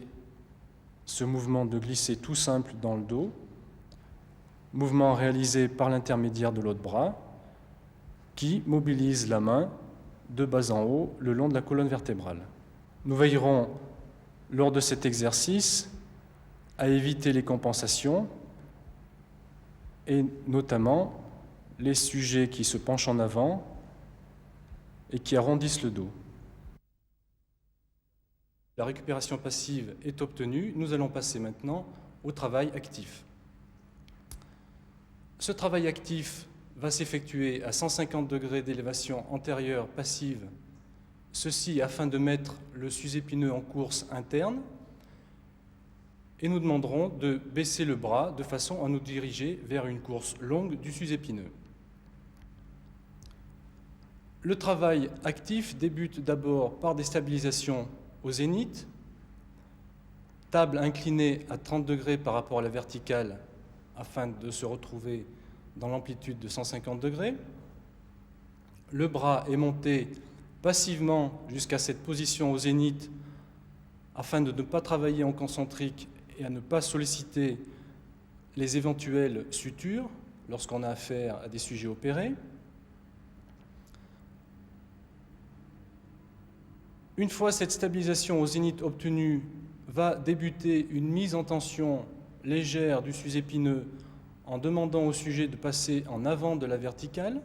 ce mouvement de glisser tout simple dans le dos, mouvement réalisé par l'intermédiaire de l'autre bras, qui mobilise la main de bas en haut le long de la colonne vertébrale. Nous veillerons, lors de cet exercice, à éviter les compensations et notamment les sujets qui se penchent en avant et qui arrondissent le dos. La récupération passive est obtenue. Nous allons passer maintenant au travail actif. Ce travail actif va s'effectuer à 150 degrés d'élévation antérieure passive, ceci afin de mettre le sus-épineux en course interne, et nous demanderons de baisser le bras de façon à nous diriger vers une course longue du sus-épineux. Le travail actif débute d'abord par des stabilisations au zénith, table inclinée à 30 degrés par rapport à la verticale afin de se retrouver dans l'amplitude de 150 degrés. Le bras est monté passivement jusqu'à cette position au zénith afin de ne pas travailler en concentrique et à ne pas solliciter les éventuelles sutures lorsqu'on a affaire à des sujets opérés. Une fois cette stabilisation au zénith obtenue, va débuter une mise en tension légère du sus-épineux en demandant au sujet de passer en avant de la verticale.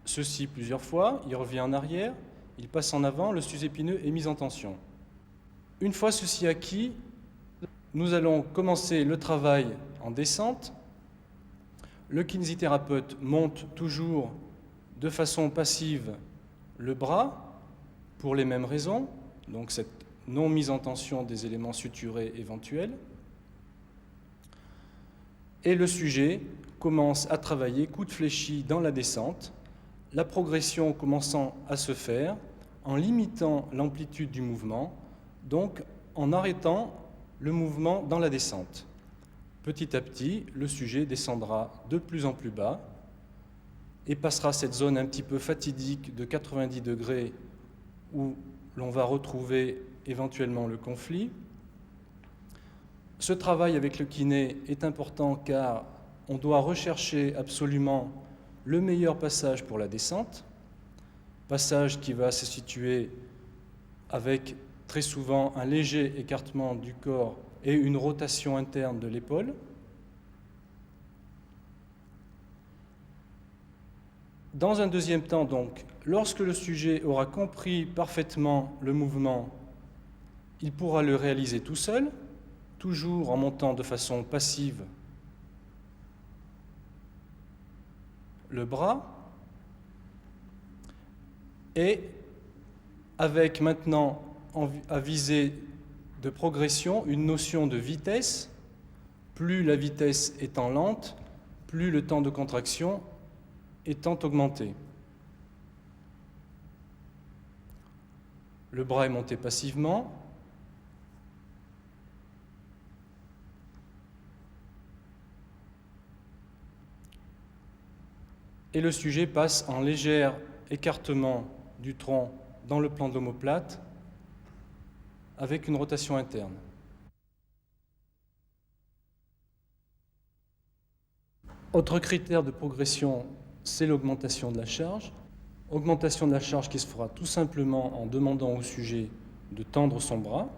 Ceci plusieurs fois, il revient en arrière, il passe en avant, le sus-épineux est mis en tension. Une fois ceci acquis, nous allons commencer le travail en descente. Le kinésithérapeute monte toujours de façon passive le bras pour les mêmes raisons, donc cette non mise en tension des éléments suturés éventuels. Et le sujet commence à travailler coude fléchi dans la descente, la progression commençant à se faire en limitant l'amplitude du mouvement, donc en arrêtant le mouvement dans la descente. Petit à petit, le sujet descendra de plus en plus bas et passera cette zone un petit peu fatidique de 90 degrés où l'on va retrouver éventuellement le conflit. Ce travail avec le kiné est important car on doit rechercher absolument le meilleur passage pour la descente, passage qui va se situer avec très souvent un léger écartement du corps et une rotation interne de l'épaule. Dans un deuxième temps, donc, lorsque le sujet aura compris parfaitement le mouvement, il pourra le réaliser tout seul, toujours en montant de façon passive le bras, et avec maintenant à visée de progression une notion de vitesse. Plus la vitesse étant lente, plus le temps de contraction étant augmenté. Le bras est monté passivement. Et le sujet passe en léger écartement du tronc dans le plan de l'omoplate avec une rotation interne. Autre critère de progression, c'est l'augmentation de la charge. Augmentation de la charge qui se fera tout simplement en demandant au sujet de tendre son bras.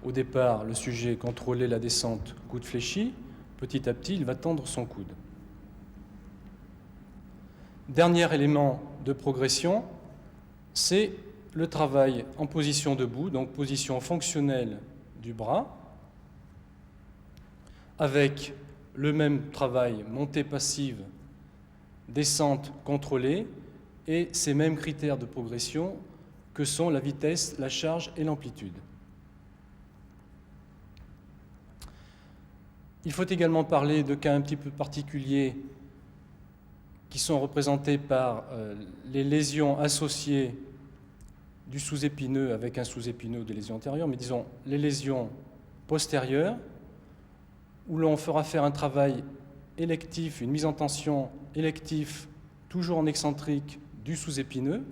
Au départ, le sujet contrôlait la descente coude fléchi. Petit à petit, il va tendre son coude. Dernier élément de progression, c'est le travail en position debout, donc position fonctionnelle du bras, avec le même travail, montée passive, descente contrôlée, et ces mêmes critères de progression que sont la vitesse, la charge et l'amplitude. Il faut également parler de cas un petit peu particuliers qui sont représentés par les lésions associées du sous-épineux avec un sous-épineux ou des lésions antérieures, mais disons les lésions postérieure, où l'on fera faire un travail électif, une mise en tension électif, toujours en excentrique, du sous-épineux.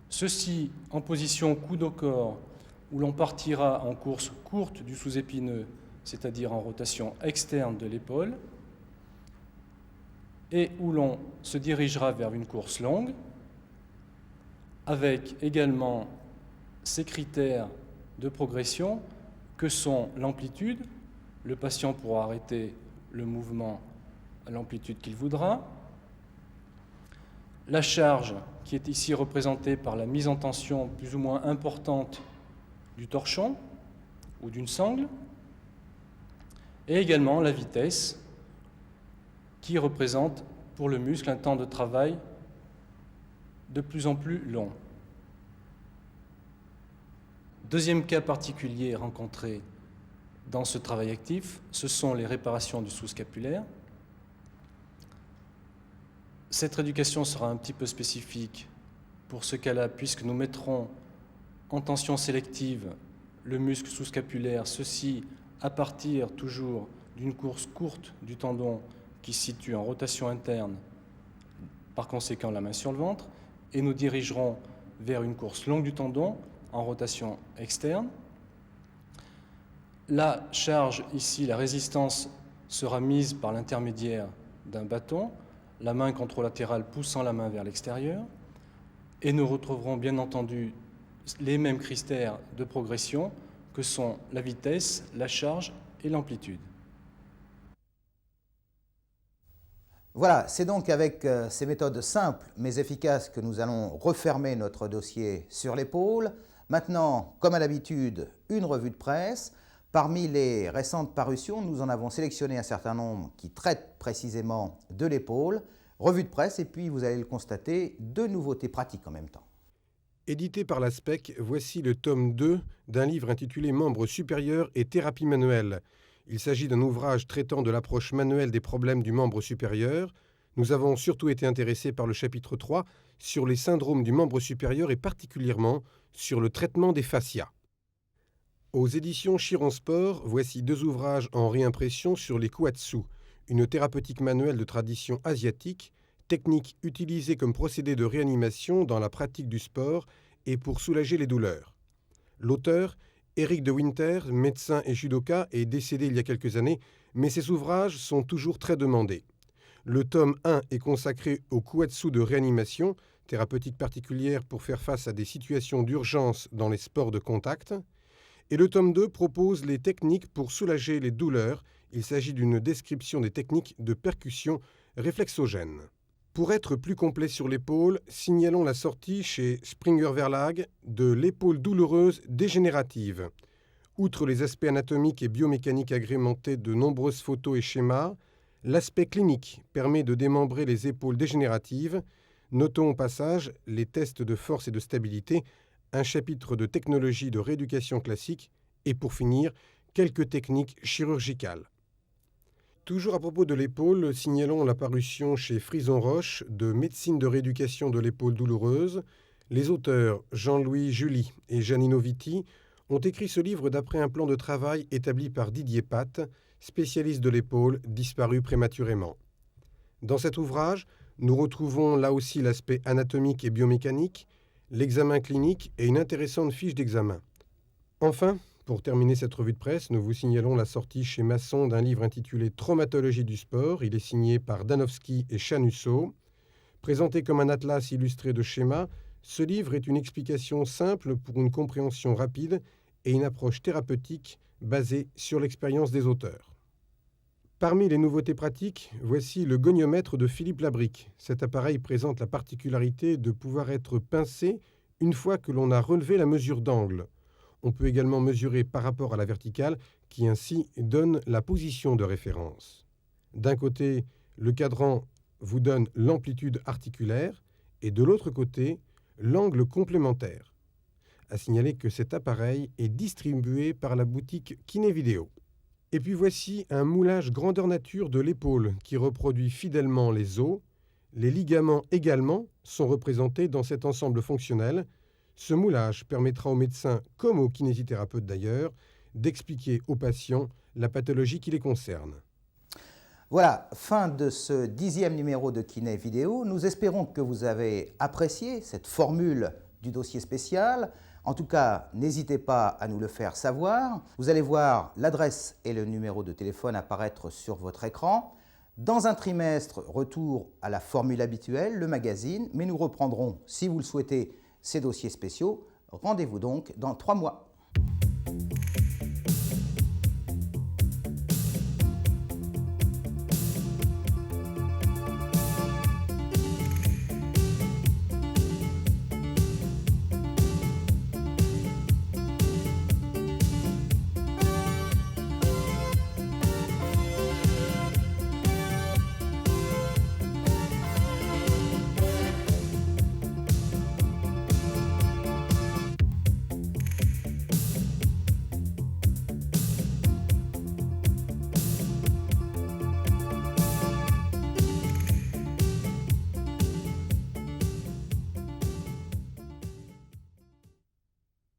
Ceci en position coude au corps, où l'on partira en course courte du sous-épineux, c'est-à-dire en rotation externe de l'épaule, et où l'on se dirigera vers une course longue, avec également ces critères de progression que sont l'amplitude. Le patient pourra arrêter le mouvement à l'amplitude qu'il voudra. La charge, qui est ici représentée par la mise en tension plus ou moins importante du torchon ou d'une sangle, et également la vitesse, qui représente pour le muscle un temps de travail de plus en plus long. Deuxième cas particulier rencontré dans ce travail actif, ce sont les réparations du sous-scapulaire. Cette rééducation sera un petit peu spécifique pour ce cas-là, puisque nous mettrons en tension sélective le muscle sous-scapulaire, ceci à partir toujours d'une course courte du tendon qui se situe en rotation interne, par conséquent la main sur le ventre, et nous dirigerons vers une course longue du tendon en rotation externe. La charge ici, la résistance, sera mise par l'intermédiaire d'un bâton, la main contralatérale poussant la main vers l'extérieur, et nous retrouverons bien entendu les mêmes critères de progression que sont la vitesse, la charge et l'amplitude. Voilà, c'est donc avec ces méthodes simples mais efficaces que nous allons refermer notre dossier sur l'épaule. Maintenant, comme à l'habitude, une revue de presse. Parmi les récentes parutions, nous en avons sélectionné un certain nombre qui traitent précisément de l'épaule. Revue de presse et puis, vous allez le constater, deux nouveautés pratiques en même temps. Édité par l'ASPEC, voici le tome 2 d'un livre intitulé « Membres supérieurs et thérapie manuelle ». Il s'agit d'un ouvrage traitant de l'approche manuelle des problèmes du membre supérieur. Nous avons surtout été intéressés par le chapitre 3 sur les syndromes du membre supérieur et particulièrement sur le traitement des fascias. Aux éditions Chiron Sport, voici deux ouvrages en réimpression sur les kuatsu, une thérapeutique manuelle de tradition asiatique, technique utilisée comme procédé de réanimation dans la pratique du sport et pour soulager les douleurs. L'auteur, Éric de Winter, médecin et judoka, est décédé il y a quelques années, mais ses ouvrages sont toujours très demandés. Le tome 1 est consacré au kuatsu de réanimation, thérapeutique particulière pour faire face à des situations d'urgence dans les sports de contact. Et le tome 2 propose les techniques pour soulager les douleurs. Il s'agit d'une description des techniques de percussion réflexogène. Pour être plus complet sur l'épaule, signalons la sortie chez Springer Verlag de l'épaule douloureuse dégénérative. Outre les aspects anatomiques et biomécaniques agrémentés de nombreuses photos et schémas, l'aspect clinique permet de démembrer les épaules dégénératives. Notons au passage les tests de force et de stabilité, un chapitre de technologie de rééducation classique et pour finir, quelques techniques chirurgicales. Toujours à propos de l'épaule, signalons la parution chez Frison Roche de Médecine de rééducation de l'épaule douloureuse. Les auteurs Jean-Louis July et Giannino Vitti ont écrit ce livre d'après un plan de travail établi par Didier Patte, spécialiste de l'épaule disparu prématurément. Dans cet ouvrage, nous retrouvons là aussi l'aspect anatomique et biomécanique, l'examen clinique et une intéressante fiche d'examen. Enfin, pour terminer cette revue de presse, nous vous signalons la sortie chez Masson d'un livre intitulé « Traumatologie du sport ». Il est signé par Danowski et Chanusso. Présenté comme un atlas illustré de schémas, ce livre est une explication simple pour une compréhension rapide et une approche thérapeutique basée sur l'expérience des auteurs. Parmi les nouveautés pratiques, voici le goniomètre de Philippe Labrique. Cet appareil présente la particularité de pouvoir être pincé une fois que l'on a relevé la mesure d'angle. On peut également mesurer par rapport à la verticale qui ainsi donne la position de référence. D'un côté, le cadran vous donne l'amplitude articulaire et de l'autre côté, l'angle complémentaire. À signaler que cet appareil est distribué par la boutique Kiné Vidéo. Et puis voici un moulage grandeur nature de l'épaule qui reproduit fidèlement les os. Les ligaments également sont représentés dans cet ensemble fonctionnel. Ce moulage permettra aux médecins, comme aux kinésithérapeutes d'ailleurs, d'expliquer aux patients la pathologie qui les concerne. Voilà, fin de ce 10e numéro de Kiné Vidéo. Nous espérons que vous avez apprécié cette formule du dossier spécial. En tout cas, n'hésitez pas à nous le faire savoir. Vous allez voir l'adresse et le numéro de téléphone apparaître sur votre écran. Dans un trimestre, retour à la formule habituelle, le magazine, mais nous reprendrons, si vous le souhaitez, ces dossiers spéciaux. Rendez-vous donc dans 3 mois.